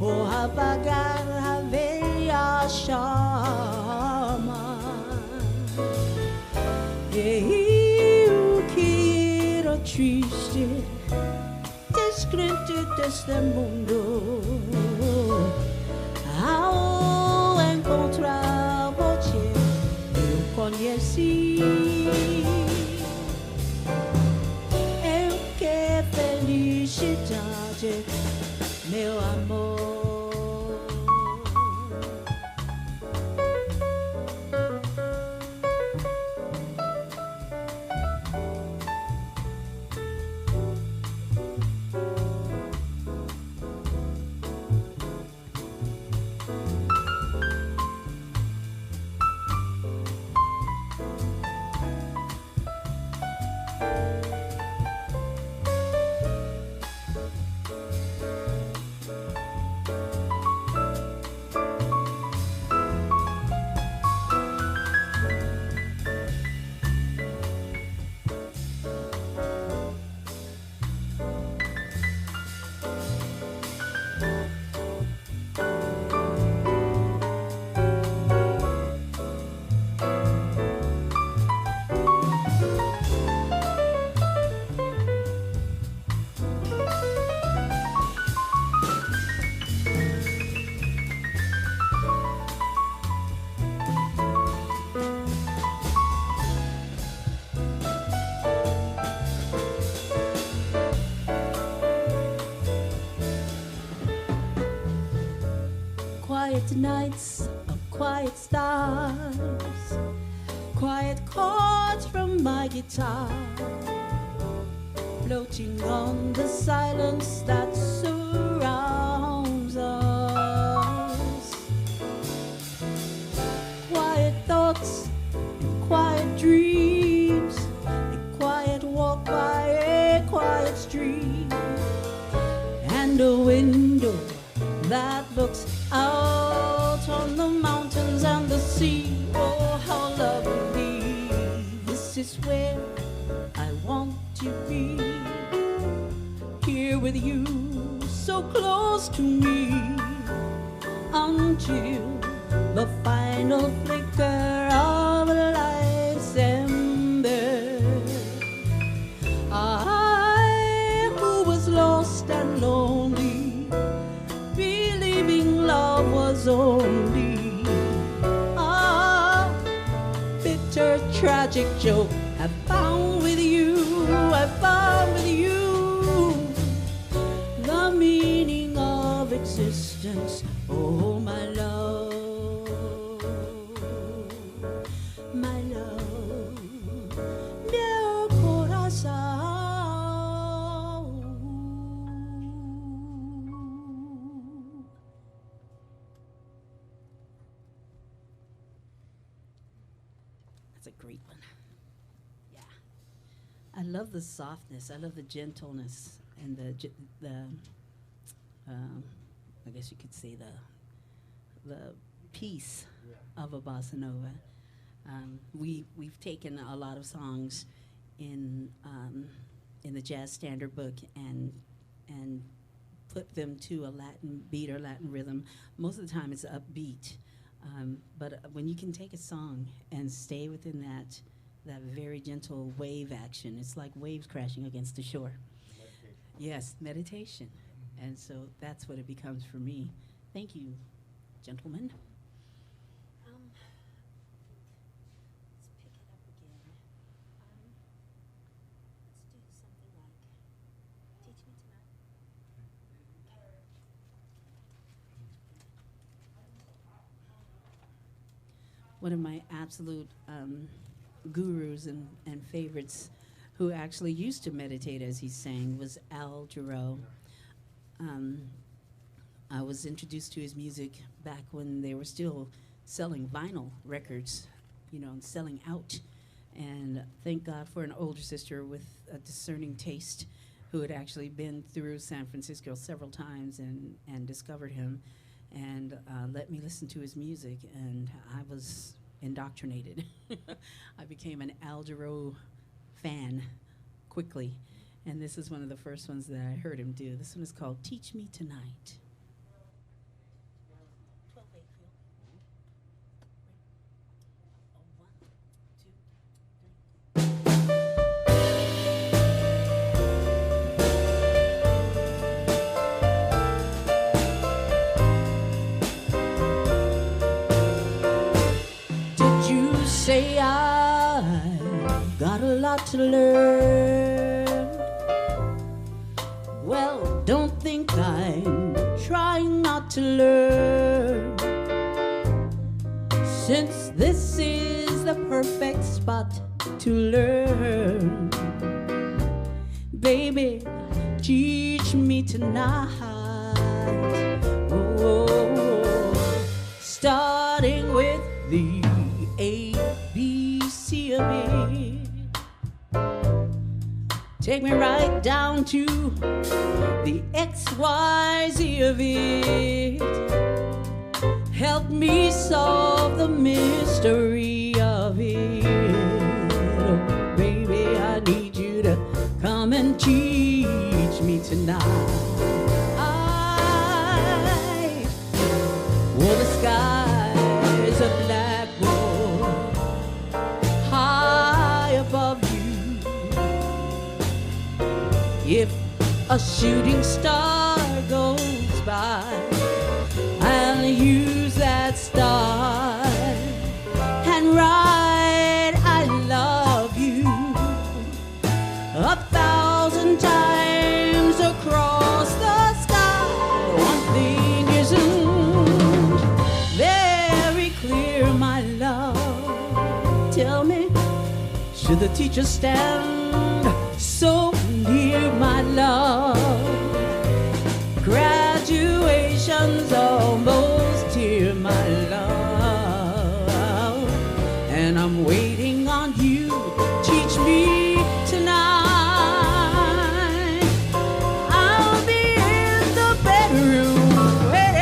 o apagar a velha chama. E eu quero triste, descrente deste mundo, ao encontrar você eu conheci. Eu que felicidade, meu amor. quiet nights of quiet stars, quiet chords from my guitar, floating on the silence that surrounds us. Quiet thoughts and quiet dreams, a quiet walk by a quiet street, and a window that looks out on the mountains and the sea. Oh, how lovely. This is where I want to be, here with you, so close to me, until the final flicker of life's ember. I, who was lost and lonely, believing love was only a bitter, tragic joke, I found with you, I found with you the meaning of existence. Oh, my love, my love, mio corazón. That's a great one. Yeah. I love the softness. I love the gentleness and I guess you could say the peace of a bossa nova. We've taken a lot of songs in the jazz standard book and put them to a Latin beat or Latin rhythm. Most of the time it's upbeat, but when you can take a song and stay within that very gentle wave action, it's like waves crashing against the shore. Meditation. Yes, meditation. And so that's what it becomes for me. Thank you, gentlemen. Let's pick it up again. Let's do something like Teach Me Tonight. One of my absolute gurus and favorites, who actually used to meditate as he sang, was Al Jarreau. I was introduced to his music back when they were still selling vinyl records, you know, and selling out. And thank God for an older sister with a discerning taste who had actually been through San Francisco several times and discovered him and let me listen to his music, and I was indoctrinated. I became an Al Jarreau fan quickly. And this is one of the first ones that I heard him do. This one is called Teach Me Tonight. 12/8 feel. Did you say I got a lot to learn? Well, don't think I'm trying not to learn, since this is the perfect spot to learn. Baby, teach me tonight. Oh, starting with the ABC of it. Take me right down to the XYZ of it. Help me solve the mystery of it. Oh, baby, I need you to come and teach me tonight. Well, the sky's a blackboard high above you. If a shooting star goes by, I'll use that star and write I love you 1,000 times across the sky. One thing isn't the teacher stand so near, my love. Graduation's almost here, my love, and I'm waiting on you. Teach me tonight. I'll be in the bedroom waiting.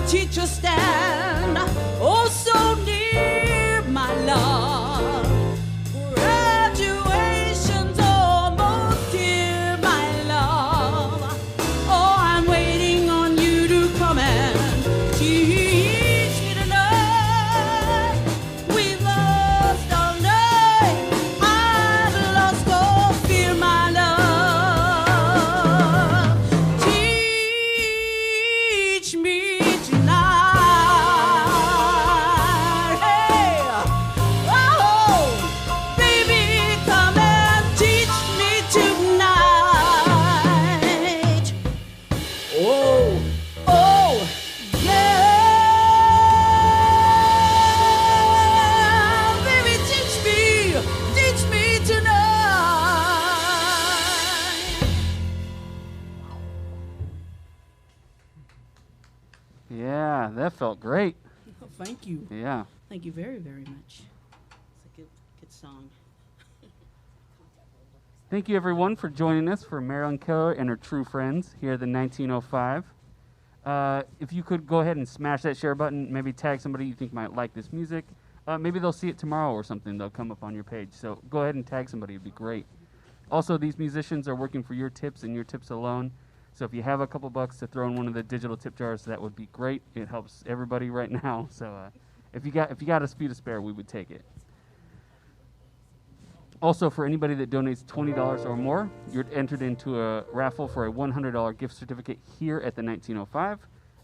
Teacher stand oh so near, my love. Graduation's almost here, my love. Oh, I'm waiting on you to come and teach me tonight. We've lost all night, I've lost all fear, my love. Teach me Yeah, that felt great. Oh, thank you. Yeah. Thank you very, very much. It's a good song. Thank you, everyone, for joining us for Marilyn Keller and her true friends here at the 1905. If you could go ahead and smash that share button, maybe tag somebody you think might like this music. Maybe they'll see it tomorrow or something. They'll come up on your page. So go ahead and tag somebody. It'd be great. Also, these musicians are working for your tips and your tips alone. So if you have a couple bucks to throw in one of the digital tip jars, that would be great. It helps everybody right now. So if you got a few to spare, we would take it. Also, for anybody that donates $20 or more, you're entered into a raffle for a $100 gift certificate here at the 1905.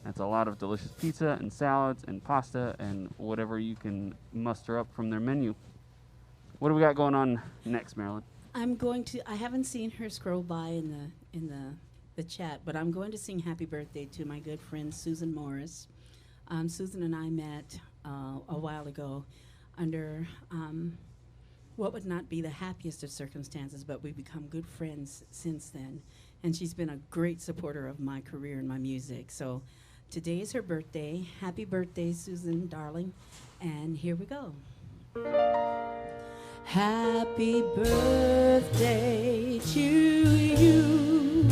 That's a lot of delicious pizza and salads and pasta and whatever you can muster up from their menu. What do we got going on next, Marilyn? I haven't seen her scroll by in the chat, but I'm going to sing happy birthday to my good friend Susan Morris. Susan and I met a while ago under what would not be the happiest of circumstances, but we've become good friends since then. And she's been a great supporter of my career and my music. So today is her birthday. Happy birthday, Susan, darling. And here we go. Happy birthday to you.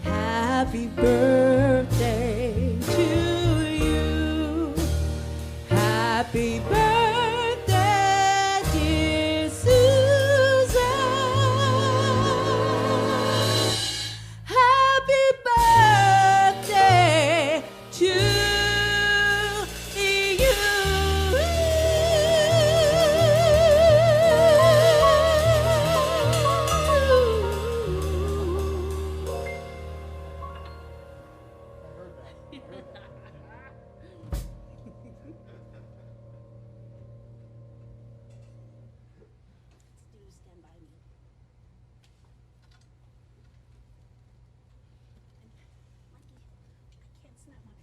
Happy birthday to you. Happy birthday, dear Susan. Happy birthday to you.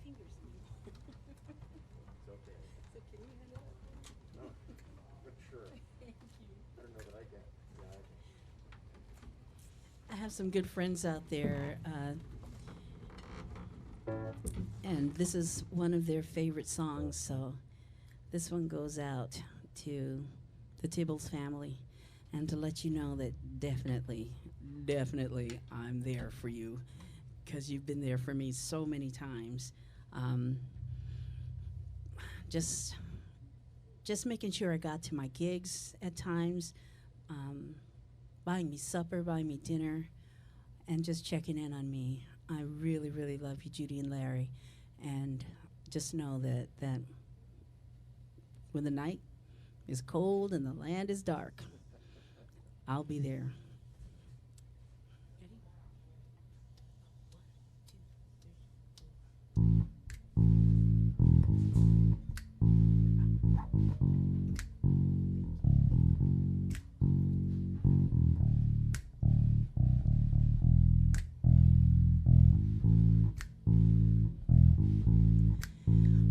It's okay. So can you hand it up? No, but sure. Thank you. I don't know that I can. Yeah, I can. I have some good friends out there, and this is one of their favorite songs, so this one goes out to the Tibbles family, and to let you know that definitely I'm there for you, because you've been there for me so many times. Just making sure I got to my gigs at times, buying me supper, buying me dinner, and just checking in on me. I really, really love you, Judy and Larry, and just know that when the night is cold and the land is dark, I'll be there. Ready? 1, 2, 3.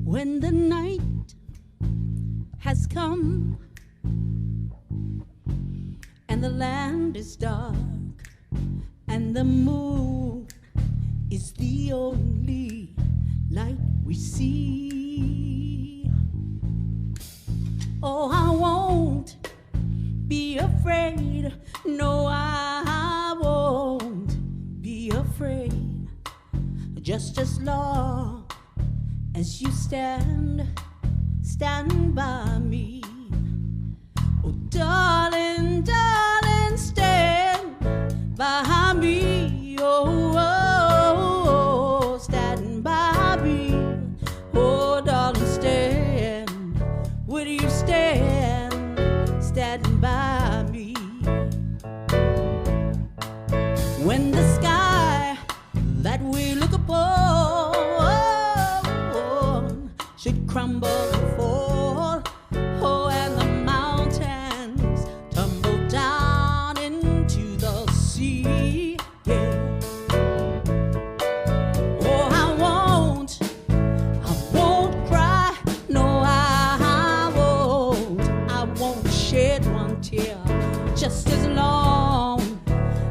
When the night has come and the land is dark and the moon is the only light we see, oh, I won't be afraid. No, I won't be afraid. Just as long as you stand by me. Oh, darling, darling, stand by me. Oh, oh, oh, stand by me. Oh, darling, stand. Would you stand by me? When the sky that we look upon should crumble and fall, oh, and the mountains tumble down into the sea, yeah. Oh, I won't cry, no, I won't shed one tear, just as long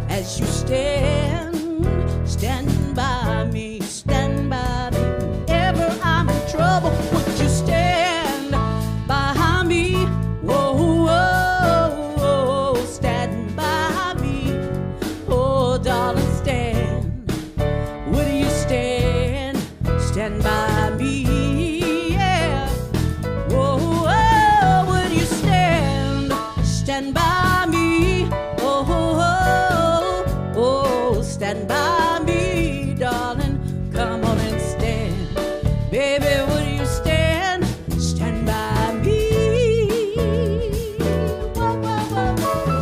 as you stand by me, stand by me. Whenever I'm in trouble, would you stand by me? Oh, oh, oh, stand by me. Oh, darling, stand. Would you stand by me? Yeah. Oh, oh, would you stand by me? Oh, oh, oh, stand by me, darling. Come on and stand. Baby, would you stand by me? Whoa, whoa, whoa, whoa,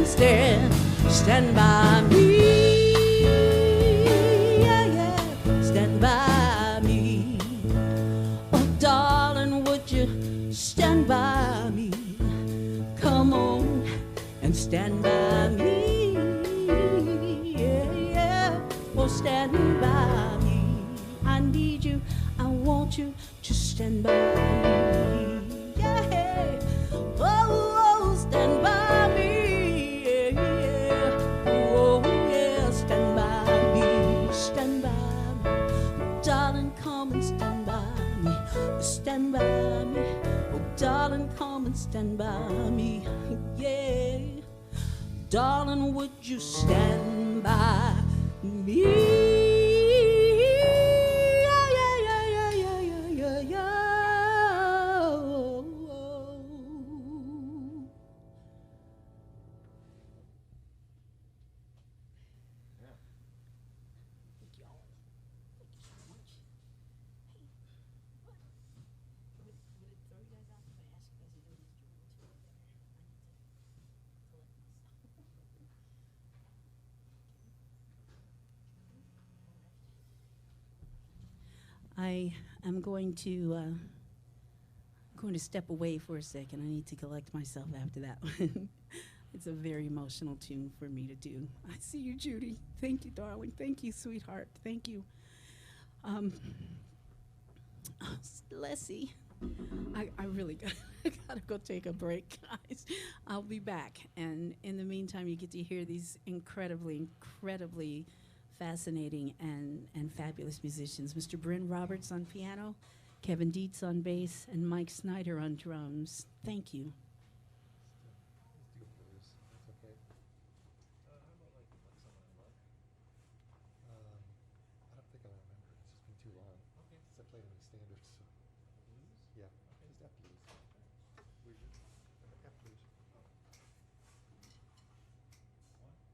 stand by me. Yeah, yeah, stand by me. Oh, darling, would you stand by me? Come on and stand by me. Yeah, yeah, oh, stand by me. I need you, I want you to stand by me. Yeah, oh, stand by me. Yeah, yeah, oh, yeah, stand by me, stand by me. Darling, come and stand by me, stand by me. Oh, darling, come and stand by me. Yeah, darling, would you stand by me? I am going to step away for a second. I need to collect myself after that one. It's a very emotional tune for me to do. I see you, Judy. Thank you, darling. Thank you, sweetheart. Thank you. Leslie, I really gotta go take a break, guys. I'll be back. And in the meantime, you get to hear these incredibly fascinating and fabulous musicians. Mr. Bryn Roberts on piano, Kevin Dietz on bass, and Mike Snyder on drums. Thank you. Let's do a blues. That's okay. How about like someone I love? I don't think I remember. It's just been too long. Okay. Since I played any standards. So. Blues? Yeah. Okay. Just F blues. Where's your F blues? Oh. One.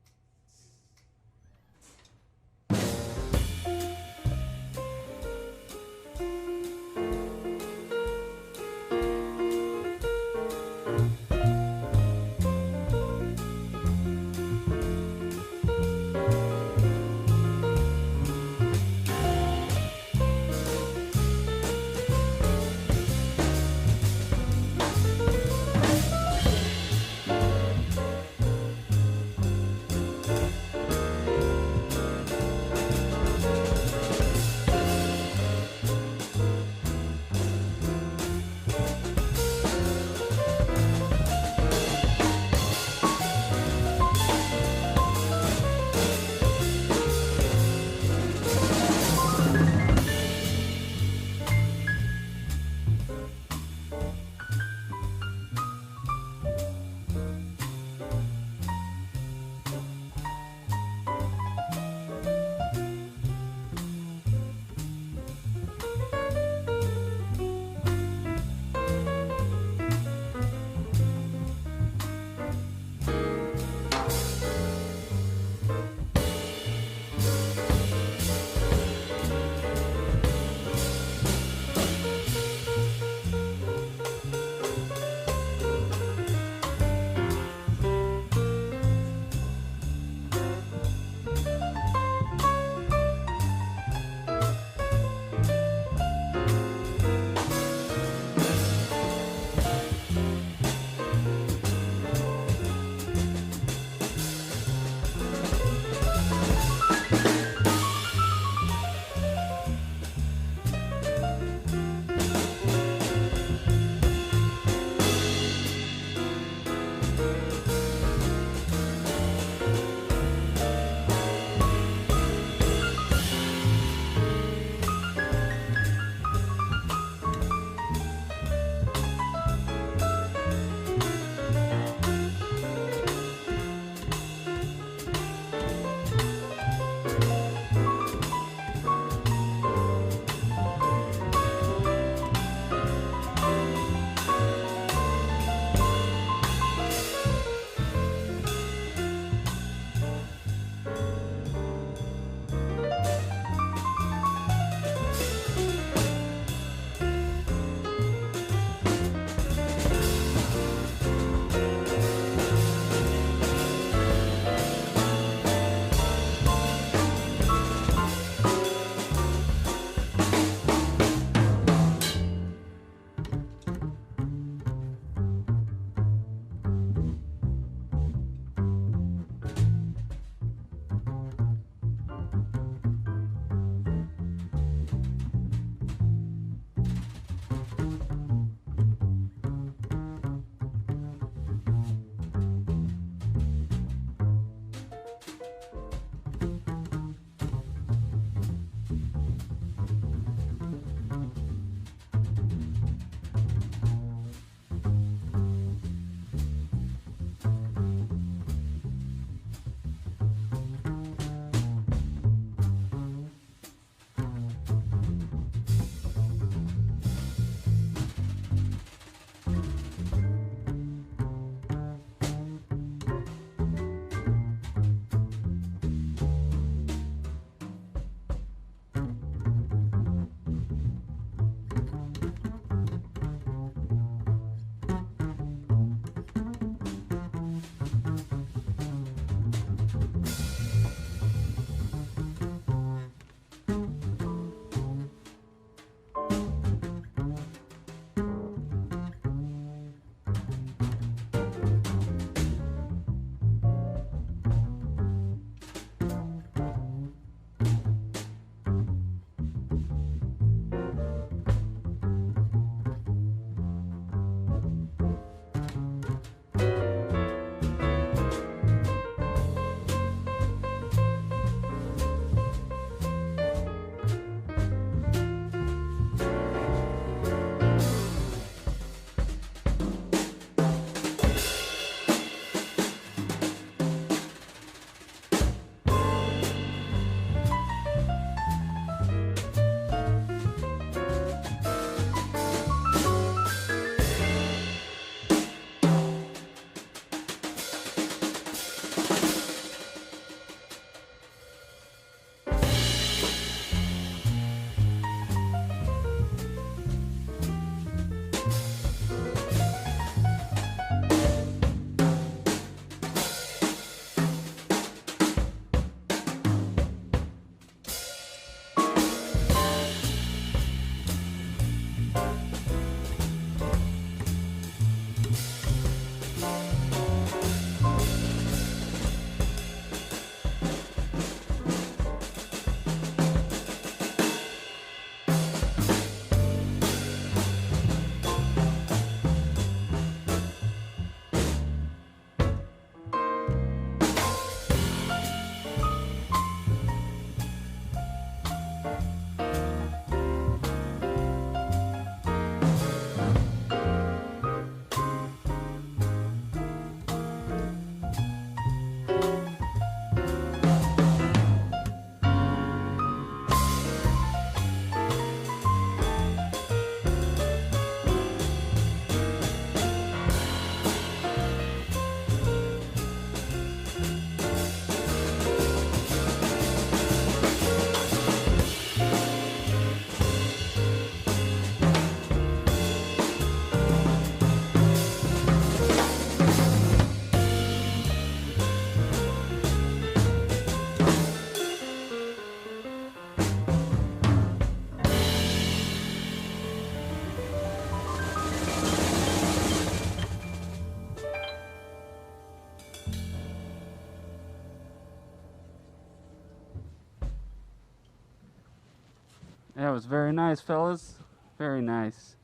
That was very nice, fellas. Very nice.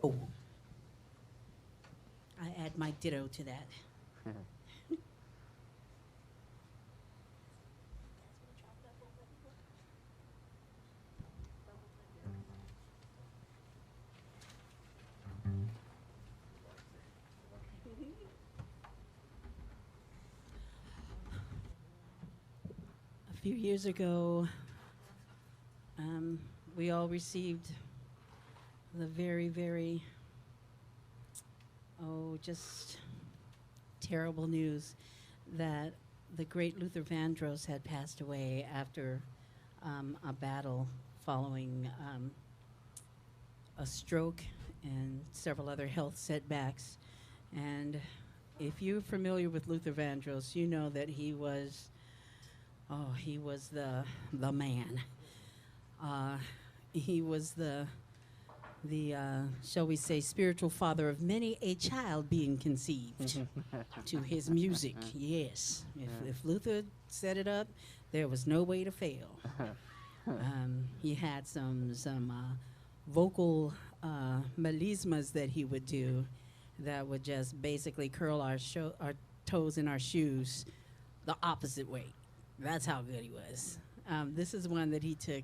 Oh. I add my ditto to that. A few years ago, we all received the very, very, just terrible news that the great Luther Vandross had passed away after a battle following a stroke and several other health setbacks. And if you're familiar with Luther Vandross, you know that he was the man. He was the shall we say, spiritual father of many a child being conceived to his music. Yes. If Luther set it up, there was no way to fail. He had some vocal melismas that he would do that would just basically curl our toes in our shoes the opposite way. That's how good he was. This is one that he took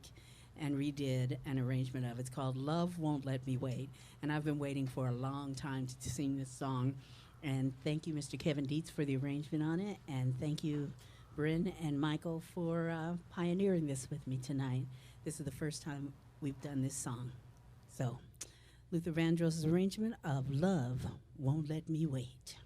and redid an arrangement of. It's called Love Won't Let Me Wait. And I've been waiting for a long time to sing this song. And thank you, Mr. Kevin Dietz, for the arrangement on it. And thank you, Bryn and Michael, for pioneering this with me tonight. This is the first time we've done this song. So, Luther Vandross' arrangement of Love Won't Let Me Wait.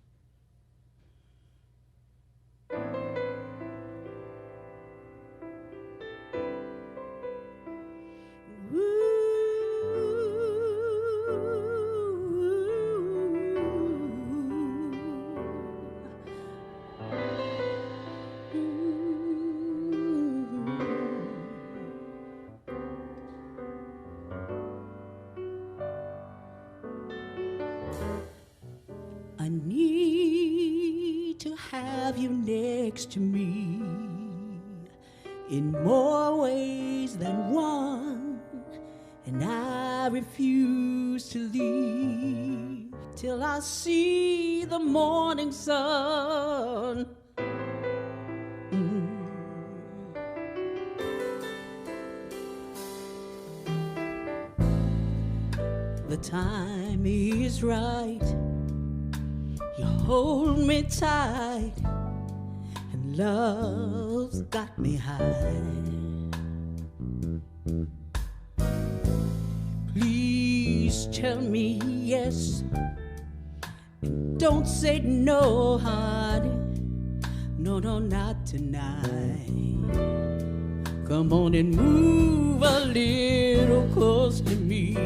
I need to have you next to me in more ways than one, and I refuse to leave till I see the morning sun. The time is right. You hold me tight, and love's got me high. Please tell me yes, and don't say no, honey. No, no, not tonight. Come on and move a little close to me.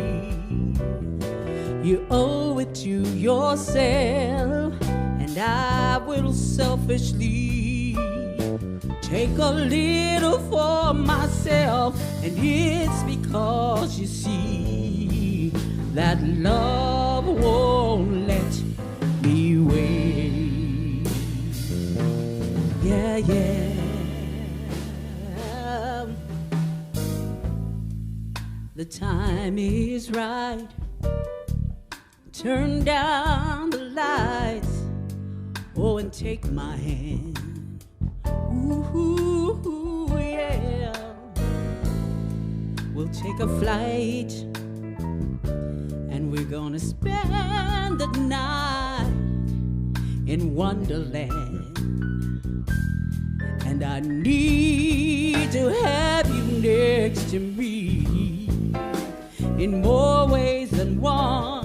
You owe it to yourself, and I will selfishly take a little for myself. And it's because you see that love won't let me wait. Yeah, yeah. The time is right. Turn down the lights, oh, and take my hand. Ooh, yeah. We'll take a flight, and we're gonna spend the night in Wonderland. And I need to have you next to me in more ways than one.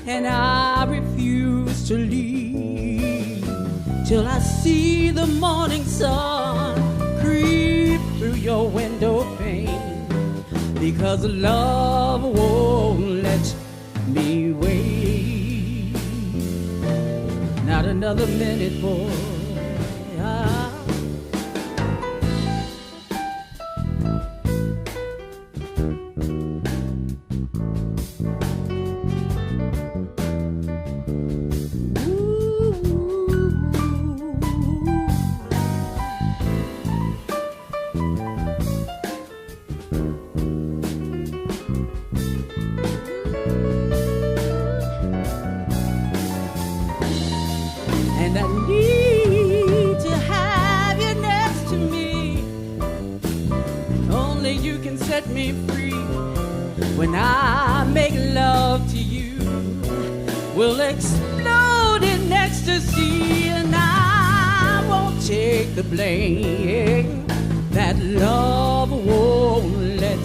And I refuse to leave till I see the morning sun creep through your window pane, because love won't let me wait. Not another minute, boy. me free. When I make love to you, we'll explode in ecstasy, and I won't take the blame. That love won't let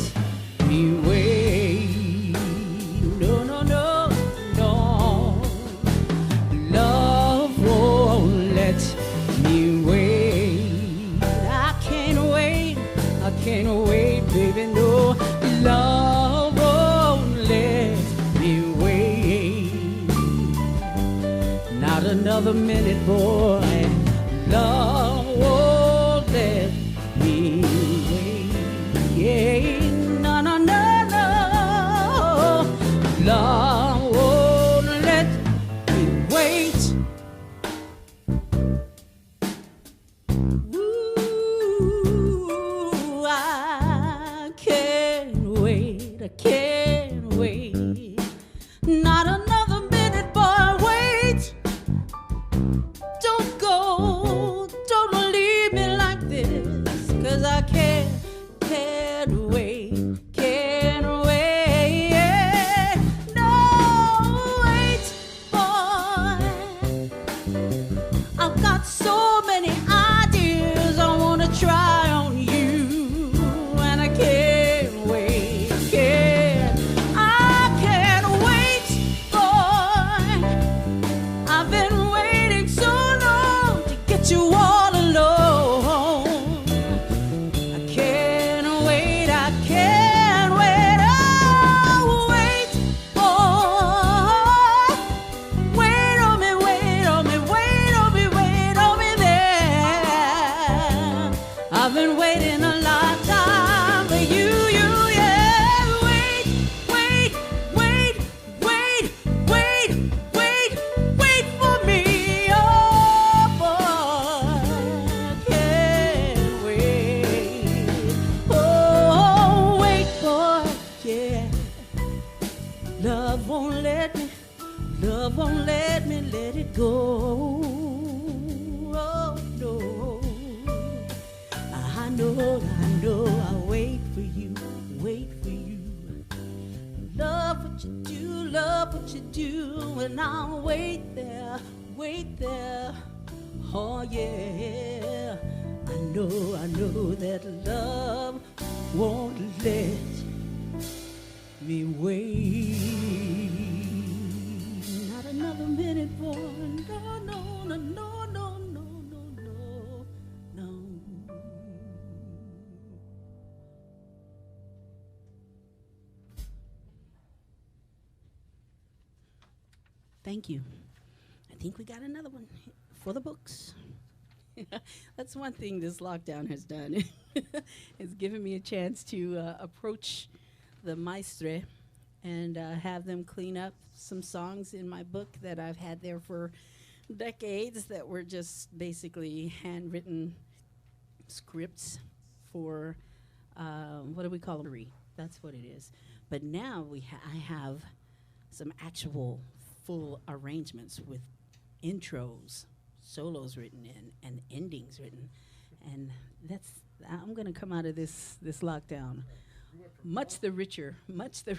me wait. No, no, no, no. Love won't let me wait. I can't wait, baby, no. Love won't let me wait. Not another minute, boy. Love won't let me wait. Yeah, no, no, no, no. Love won't let me wait. Ooh, I can't wait. I can't wait. Not another minute, boy. Wait. Don't go. Don't leave me like this. 'Cause I can't wait. Can't wait. No, wait, boy. I've got so many ideas I wanna try on you, and I can't wait. I can't wait, boy. I've been waiting so long to get you all alone. I can't wait. I can't wait. Oh, wait, boy. Wait on me, wait on me, wait on me, wait on me there. I've been waiting a lifetime for you, yeah. Wait, wait, wait, wait, wait, wait, wait for me, oh boy. Can't wait. Oh, wait, boy, yeah. Love won't let me let it go. Oh, no. I know, I'll wait for you, Love what you do, and I'll wait there. Oh, yeah. I know that love won't let me wait. Not another minute, boy. No, no, no, no, no, no, no, no, no. Thank you. I think we got another one for the books. That's one thing this lockdown has done. It's given me a chance to approach the maestre and have them clean up some songs in my book that I've had there for decades that were just basically handwritten scripts for, what do we call them? That's what it is. But now I have some actual full arrangements with intros, solos written in, and endings written. And I'm going to come out of this lockdown much the richer. You went from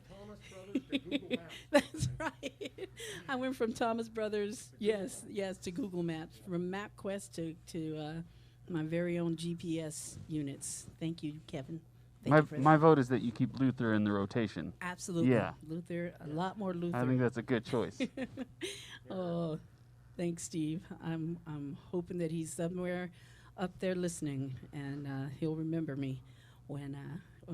Thomas Brothers to Google Maps. That's right. I went from Thomas Brothers, yes, to Google Maps, from MapQuest to my very own GPS units. Thank you, Kevin. My vote is that you keep Luther in the rotation. Absolutely. Yeah. Luther, a lot more Luther. I think that's a good choice. Oh, thanks, Steve. I'm hoping that he's somewhere up there listening, and he'll remember me when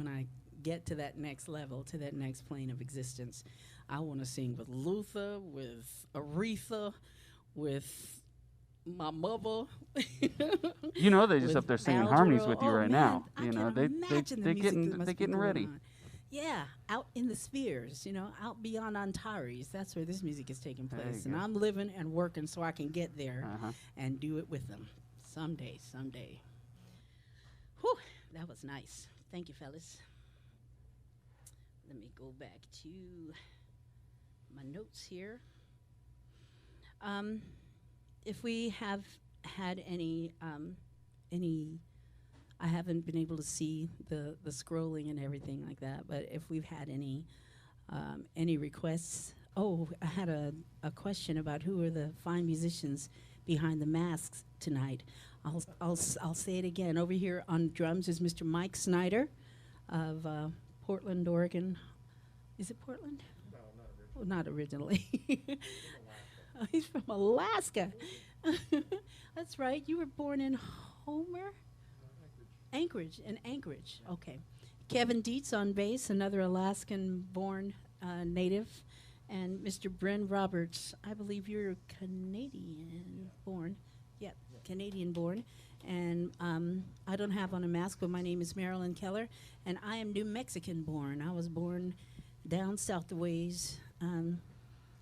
I get to that next level, to that next plane of existence. I want to sing with Luther, with Aretha, with my mother. You know, they're just with up there singing Al harmonies Jarreau. with you Oh, right man, now. I You know, can imagine the music that must they're be getting going ready. on. Yeah, out in the spheres, out beyond Antares. That's where this music is taking There place. you And go. I'm living and working so I can get there Uh-huh. and do it with them. Someday. Whew, that was nice. Thank you, fellas. Let me go back to my notes here. If we have had any I haven't been able to see the scrolling and everything like that. But if we've had any requests, I had a question about who are the fine musicians behind the masks tonight. I'll say it again. Over here on drums is Mr. Mike Snyder of Portland, Oregon. Is it Portland? No, not originally. Oh, not originally. Oh, he's from Alaska. That's right. You were born in Homer? Anchorage. In Anchorage. Okay. Kevin Dietz on bass, another Alaskan-born native. And Mr. Bryn Roberts, I believe you're Canadian-born. Yep, Canadian-born. And I don't have on a mask, but my name is Marilyn Keller, and I am New Mexican-born. I was born down south a ways,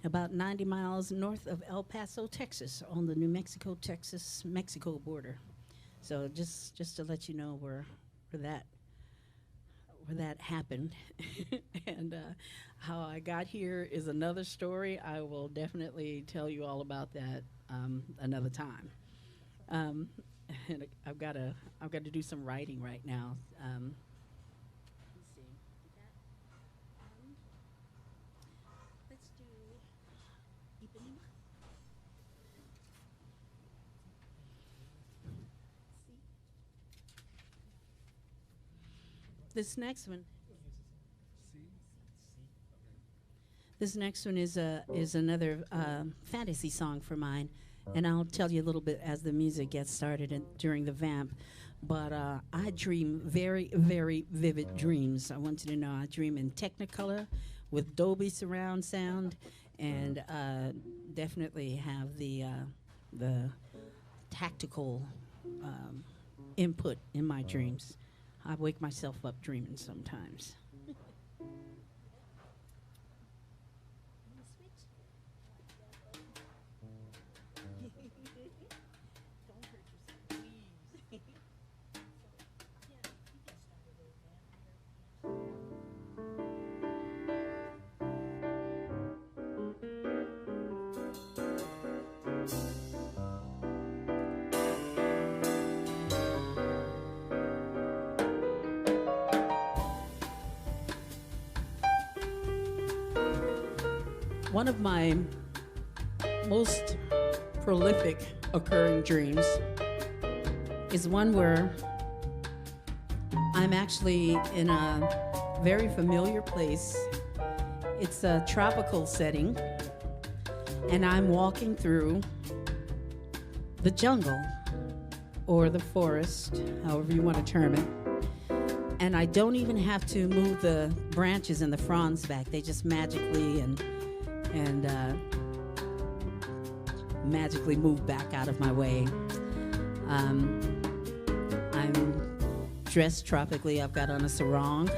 about 90 miles north of El Paso, Texas, on the New Mexico-Texas-Mexico border. So just to let you know where that happened. And how I got here is another story. I will definitely tell you all about that another time. And I've got to do some writing right now. Let's see. Let's do Ipanema. This next one. This next one is another fantasy song for mine, and I'll tell you a little bit as the music gets started during the vamp. But I dream very, very vivid dreams. I want you to know I dream in Technicolor with Dolby surround sound, and definitely have the tactical input in my dreams. I wake myself up dreaming sometimes. One of my most prolific occurring dreams is one where I'm actually in a very familiar place. It's a tropical setting, and I'm walking through the jungle or the forest, however you want to term it. And I don't even have to move the branches and the fronds back. They just magically magically move back out of my way. I'm dressed tropically. I've got on a sarong,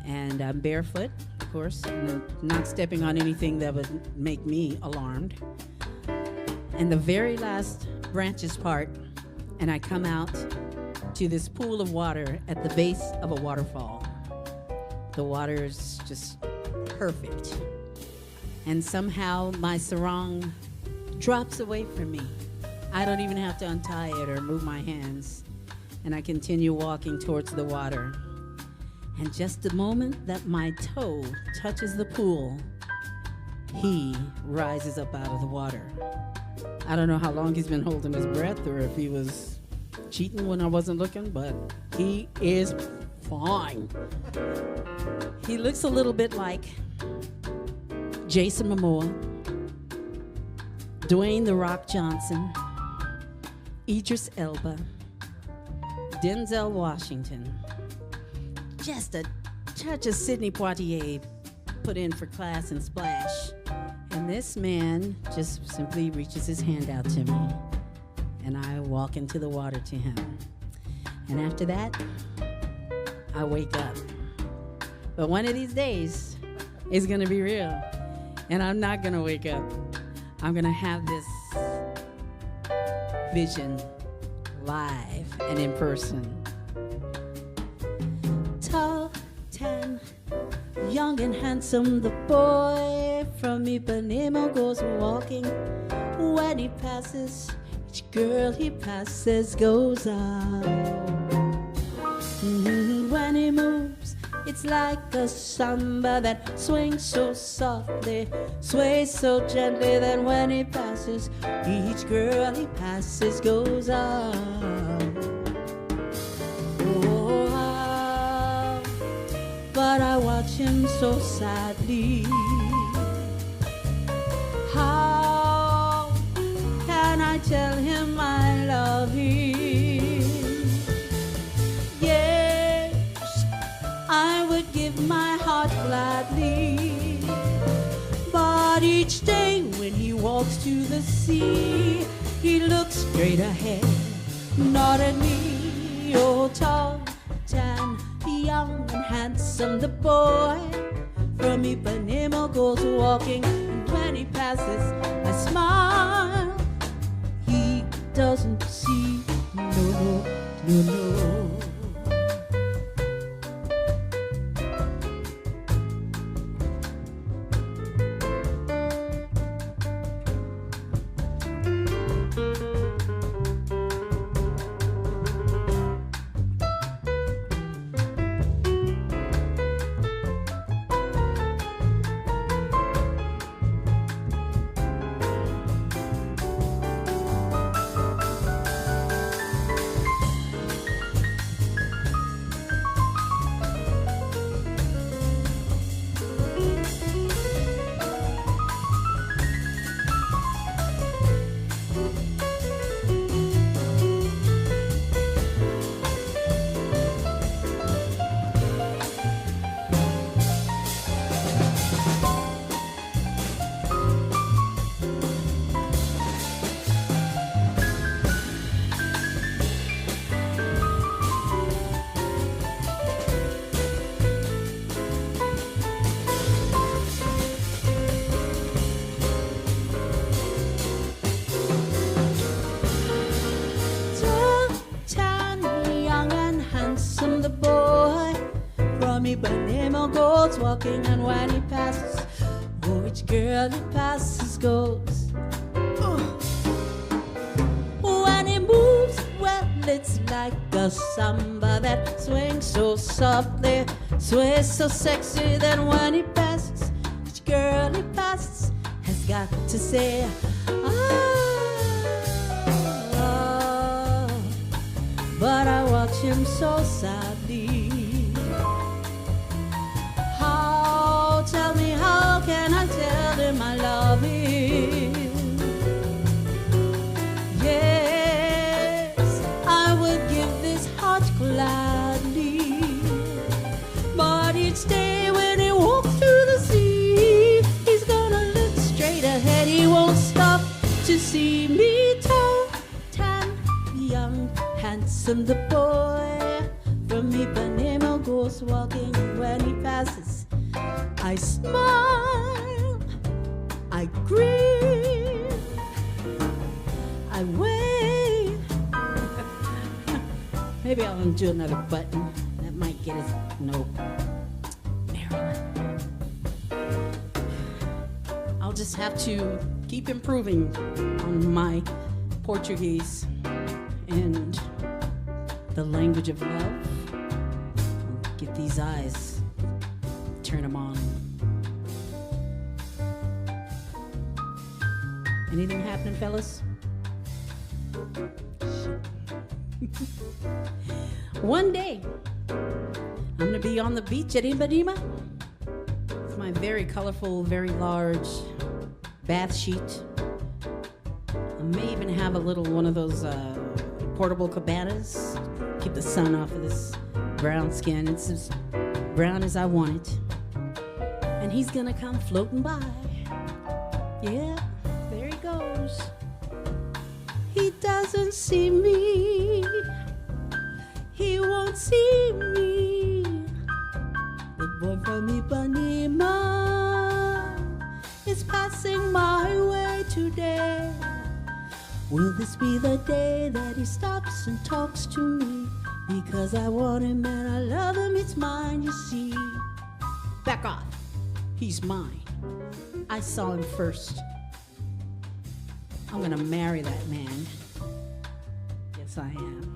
and I'm barefoot, of course, and not stepping on anything that would make me alarmed. And the very last branches part, and I come out to this pool of water at the base of a waterfall. The water is just perfect. And somehow my sarong drops away from me. I don't even have to untie it or move my hands. And I continue walking towards the water. And just the moment that my toe touches the pool, he rises up out of the water. I don't know how long he's been holding his breath or if he was cheating when I wasn't looking, but he is fine. He looks a little bit like Jason Momoa, Dwayne "The Rock" Johnson, Idris Elba, Denzel Washington, just a touch of Sidney Poitier put in for class and splash. And this man just simply reaches his hand out to me, and I walk into the water to him. And after that, I wake up. But one of these days, it's gonna be real. And I'm not gonna wake up. I'm gonna have this vision live and in person. Tall, tan, young and handsome, the boy from Ipanema goes walking. When he passes, each girl he passes goes out. When he moves, it's like a samba that swings so softly, sways so gently that when he passes, each girl he passes goes on. Oh, how, but I watch him so sadly. How can I tell him I love him? Yes, I would give my heart gladly, but each day when he walks to the sea, he looks straight ahead, not at me. Oh, tall, tan, young and handsome, the boy from Ipanema goes walking, and when he passes, I smile. He doesn't see, no, no, no, no. Ipanema goes walking, and when he passes, oh, each girl he passes goes. When he moves, well, it's like a samba that swings so softly, sways so sexy that when he passes, each girl he passes has got to say, ah, but I watch him so sadly. Tell me, how can I tell him I love him? Yes, I would give this heart gladly, but each day when he walks through the sea, he's gonna look straight ahead. He won't stop to see me. Tall, tan, young, handsome, the boy from Ipanema goes walking, and when he passes, I smile, I grin, I wave. Maybe I'll do another button. That might get us. No. Marilyn. I'll just have to keep improving on my Portuguese and the language of love. I'll get these eyes, turn them on. Anything happening, fellas? One day, I'm gonna be on the beach at Ipanema with my very colorful, very large bath sheet. I may even have a little one of those portable cabanas. Keep the sun off of this brown skin. It's as brown as I want it. And he's gonna come floating by. Yeah, there he goes. He doesn't see me. He won't see me. The boy from Ipanema is passing my way today. Will this be the day that he stops and talks to me? Because I want him and I love him, it's mine, you see. Back off. He's mine. I saw him first. I'm gonna marry that man. Yes, I am.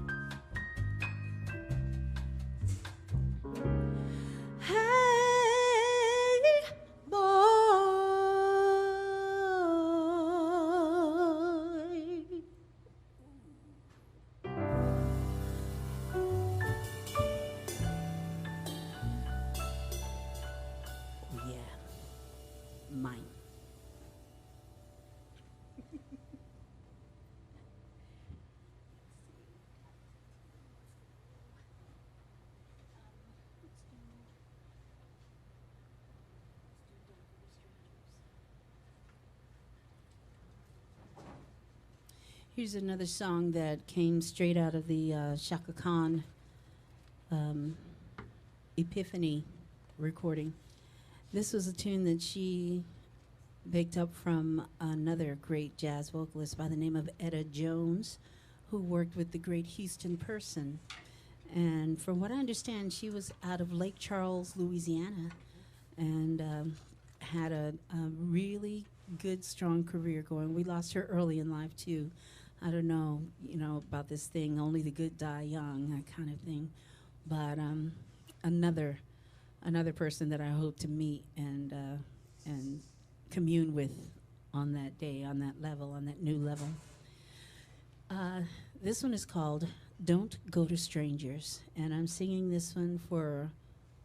Here's another song that came straight out of the Shaka Khan Epiphany recording. This was a tune that she picked up from another great jazz vocalist by the name of Etta Jones, who worked with the great Houston Person. And from what I understand, she was out of Lake Charles, Louisiana, and had a really good, strong career going. We lost her early in life, too. I don't know, about this thing, only the good die young, that kind of thing. But another person that I hope to meet and commune with on that day, on that level, on that new level. This one is called Don't Go to Strangers, and I'm singing this one for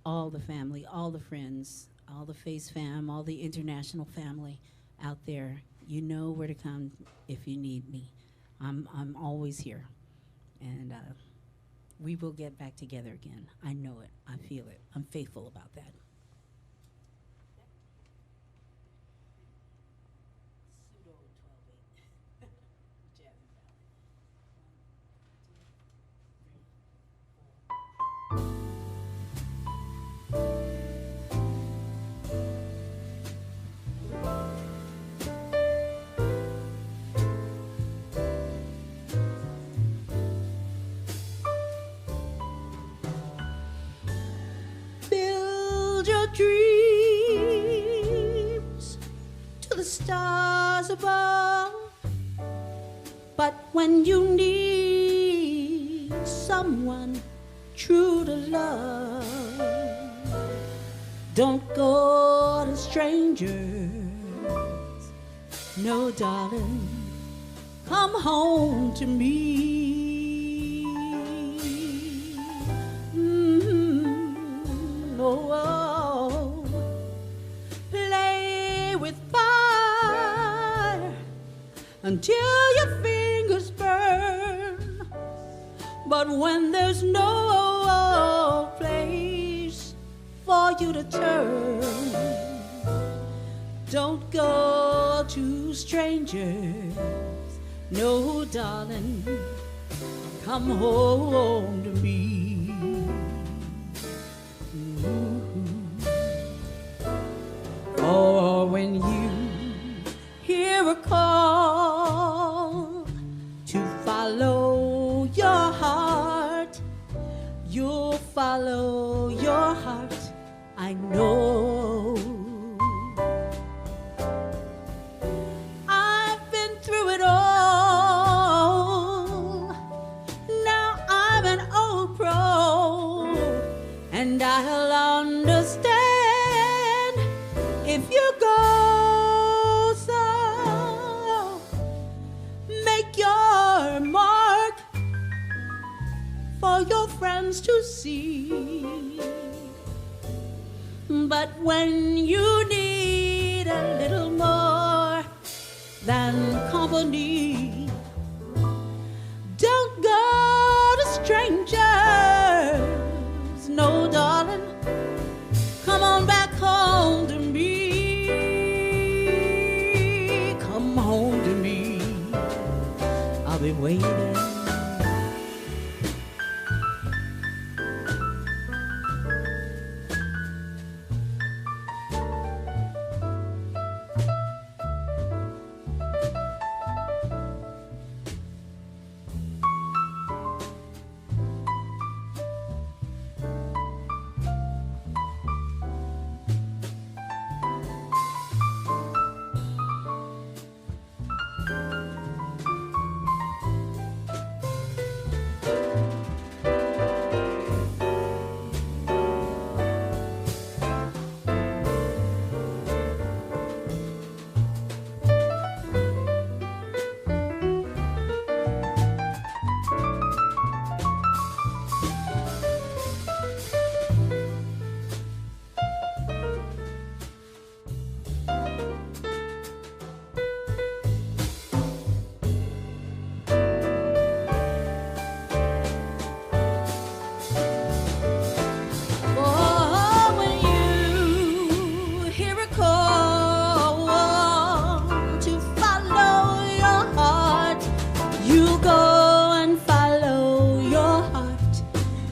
all the family, all the friends, all the Face fam, all the international family out there. You know where to come if you need me. I'm always here, and we will get back together again. I know it. I feel it. I'm faithful about that. Build your dreams to the stars above, but when you need someone true to love, don't go to strangers. No, darling, come home to me. Oh, play with fire until your fingers burn. But when there's no place for you to turn, don't go to strangers. No, darling, come home to me. Or when you hear a call to follow your heart, you'll follow your heart, I know. I've been through it all. Now I'm an old pro, and I'll understand if you go. So make your mark for your friends to see. But when you need a little more than company, don't go to strangers. No, darling, come on back home to me. Come home to me. I'll be waiting.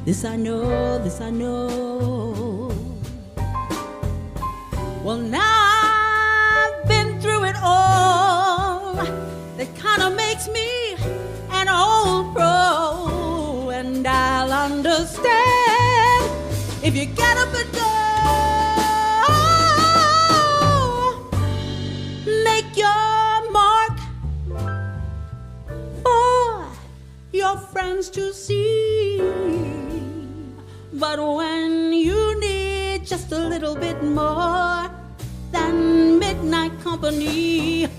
This I know, this I know. Well, now I've been through it all. That kind of makes me an old pro, and I'll understand if you get up and go. Make your mark for your friends to see. But when you need just a little bit more than midnight company,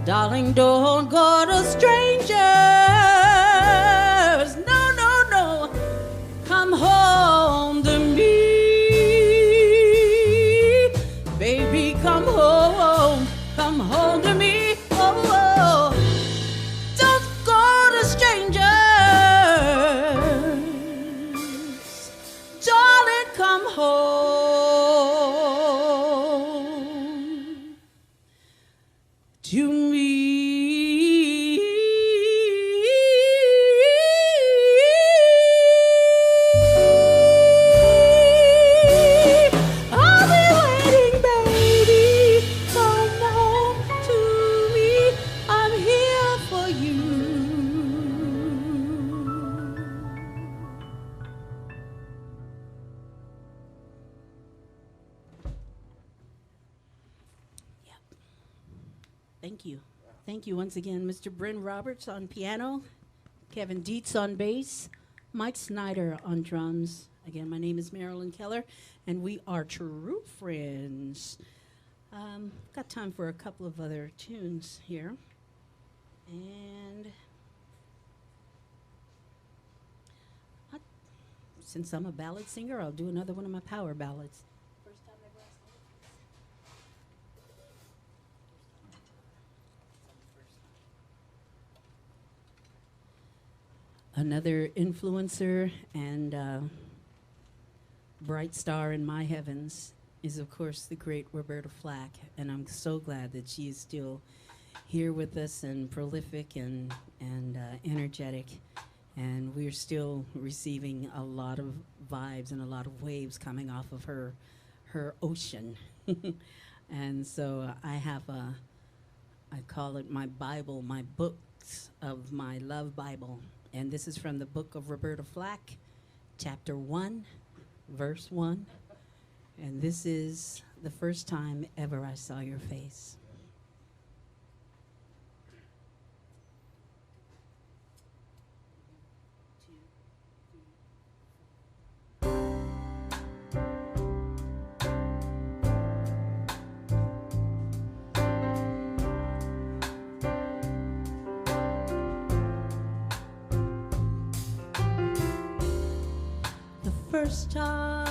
darling, don't go to strangers. No, no, no. Come home to me. Baby, come home. Come home to me. Oh, oh. Don't go to strangers. Darling, come home to me. I'll be waiting, baby. Come home to me. I'm here for you. Thank you. Thank you once again, Mr. Bryn Roberts on piano, Kevin Dietz on bass, Mike Snyder on drums. Again, my name is Marilyn Keller, and we are true friends. Got time for a couple of other tunes here. And since I'm a ballad singer, I'll do another one of my power ballads. First time ever asked me. Another influencer and bright star in my heavens is, of course, the great Roberta Flack, and I'm so glad that she is still here with us and prolific and energetic, and we're still receiving a lot of vibes and a lot of waves coming off of her ocean. And so I have I call it my Bible, my books of my love Bible. And this is from the book of Roberta Flack, chapter 1, verse 1. And this is the first time ever I saw your face. First time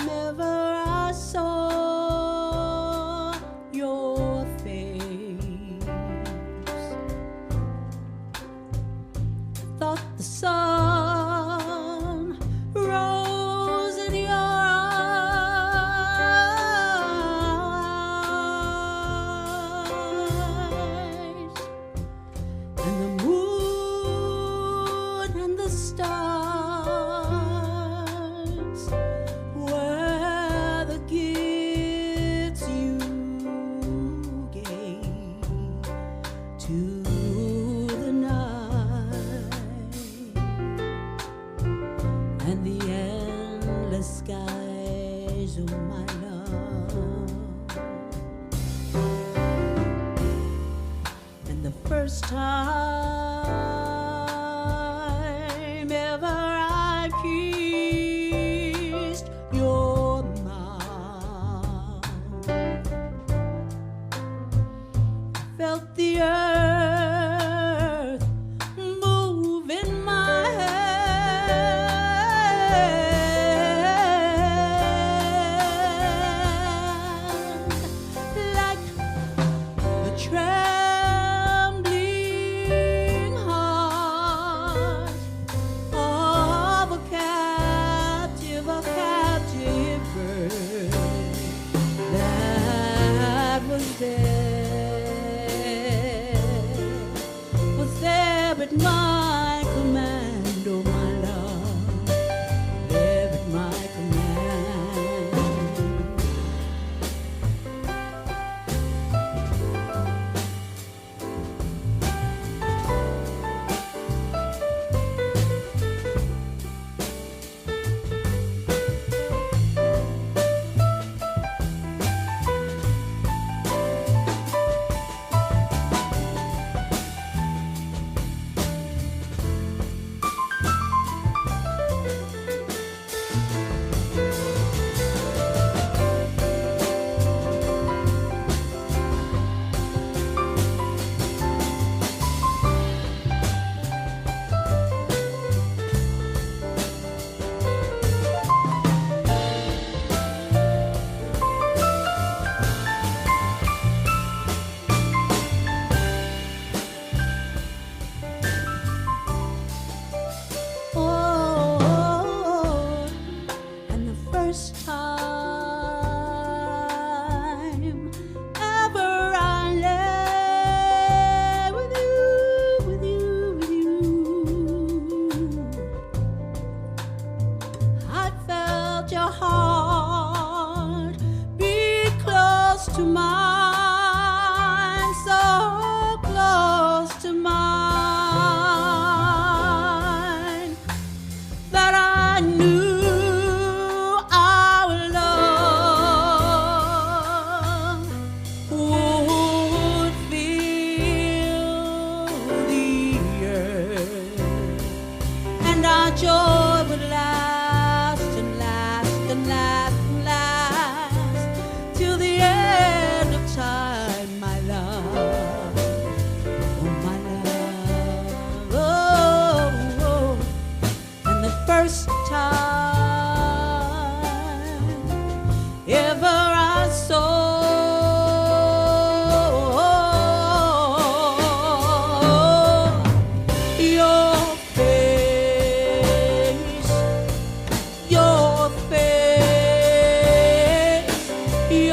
ever I saw your face, thought the sun rose in your eyes, and the moon and the stars were the gifts you gave to the night, and the endless skies of my love. And the first time ever I kissed your mouth, felt the earth move in my hand, like the trembling heart of a captive bird that was there but my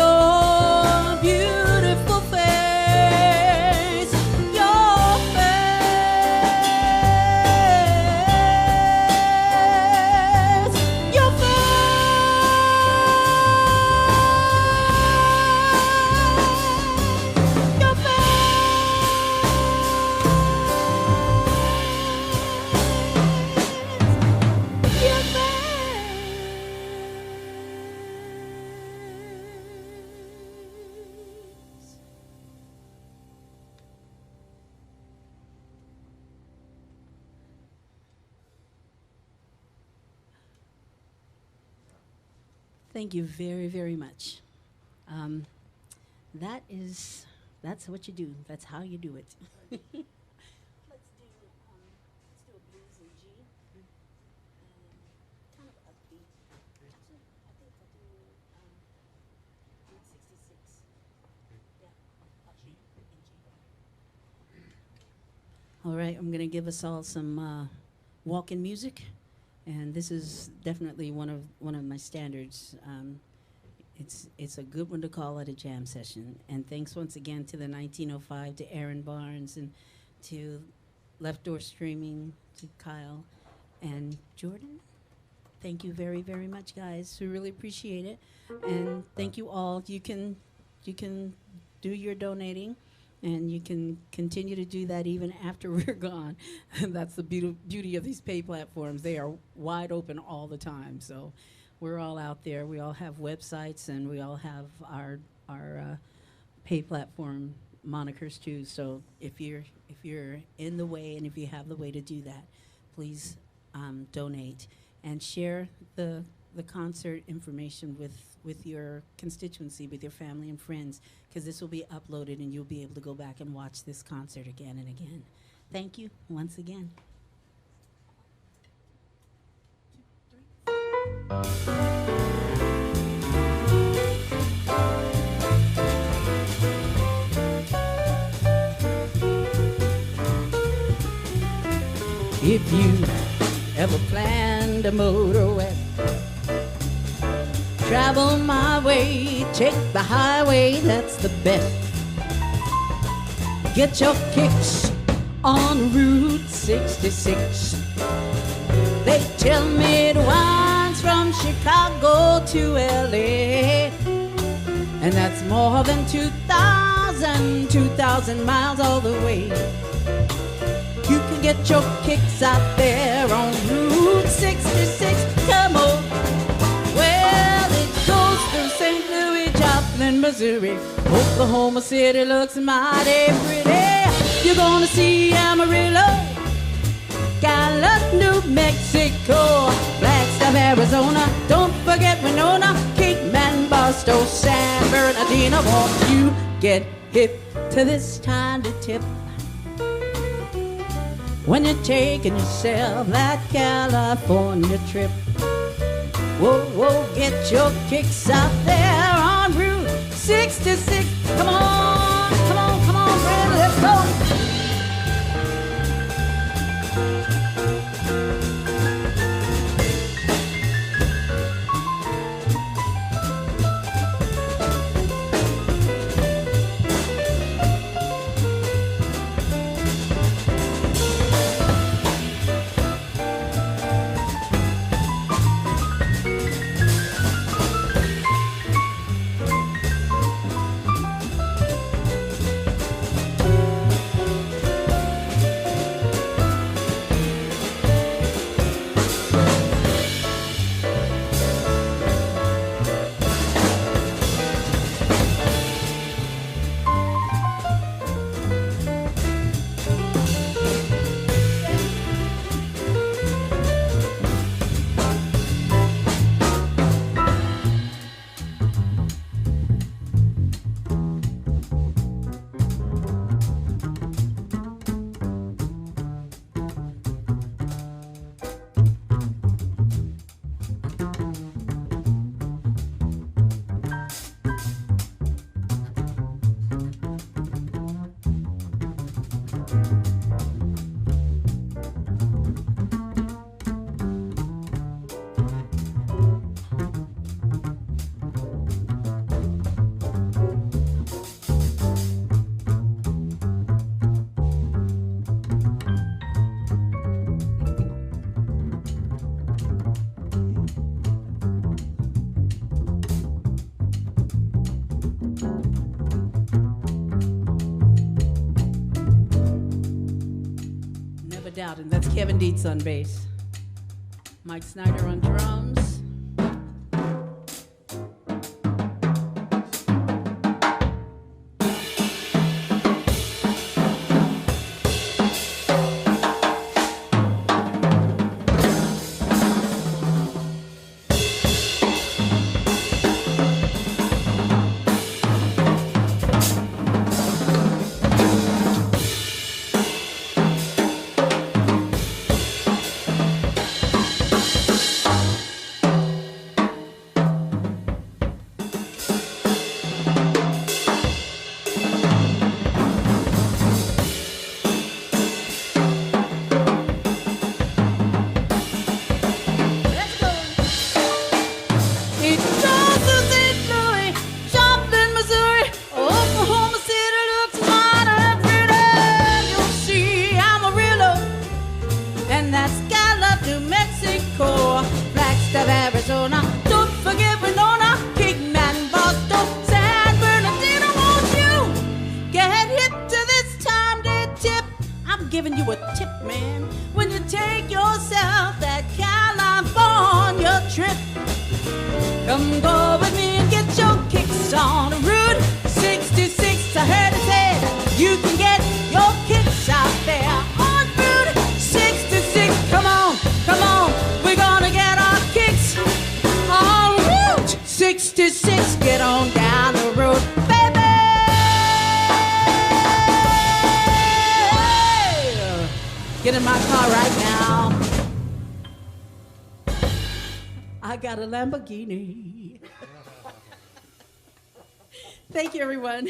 your beautiful face, your face, your face, your face, your face. Thank you very, very much. That's what you do. That's how you do it. Let's do a blues in G. Kind of upbeat. Actually, I think I'll do 166. Yeah, upbeat in G. All right, I'm going to give us all some walk-in music, and this is definitely one of my standards. It's a good one to call it a jam session. And thanks once again to the 1905, to Aaron Barnes, and to Left Door Streaming, to Kyle and Jordan. Thank you very, very much, guys. We really appreciate it. And thank you all. You can do your donating, and you can continue to do that even after we're gone. That's the beauty of these pay platforms. They are wide open all the time. So we're all out there. We all have websites, and we all have our pay platform monikers too. So if you're in the way, and if you have the way to do that, please donate and share the concert information with your constituency, with your family and friends, because this will be uploaded and you'll be able to go back and watch this concert again and again. Thank you once again. If you ever planned a motorway, travel my way, take the highway, that's the best. Get your kicks on Route 66. They tell me it winds from Chicago to LA, and that's more than 2,000 miles all the way. You can get your kicks out there on Route 66. Come on. Well, it goes through St. Louis, Joplin, Missouri. Oklahoma City looks mighty pretty. You're gonna see Amarillo, Gallup, New Mexico, Flagstaff, Arizona. Don't forget Winona, Cape Man, Barstow, San Bernardino. Won't you get hip to this kind of tip when you're taking yourself that California trip? Whoa, whoa, get your kicks out there on Route 66. Come on, come on, come on, friend, let's go. doubt, and that's Kevin Dietz on bass. Mike Snyder on drums. Giving you a tip, man, when you take yourself that California trip. Come go with me and get your kicks on Route 66. I heard it said you can get your kicks out there on Route 66. Come on, we're gonna get our kicks on Route 66. Get on down the road, baby. Get in my car right now. I got a Lamborghini. Thank you, everyone.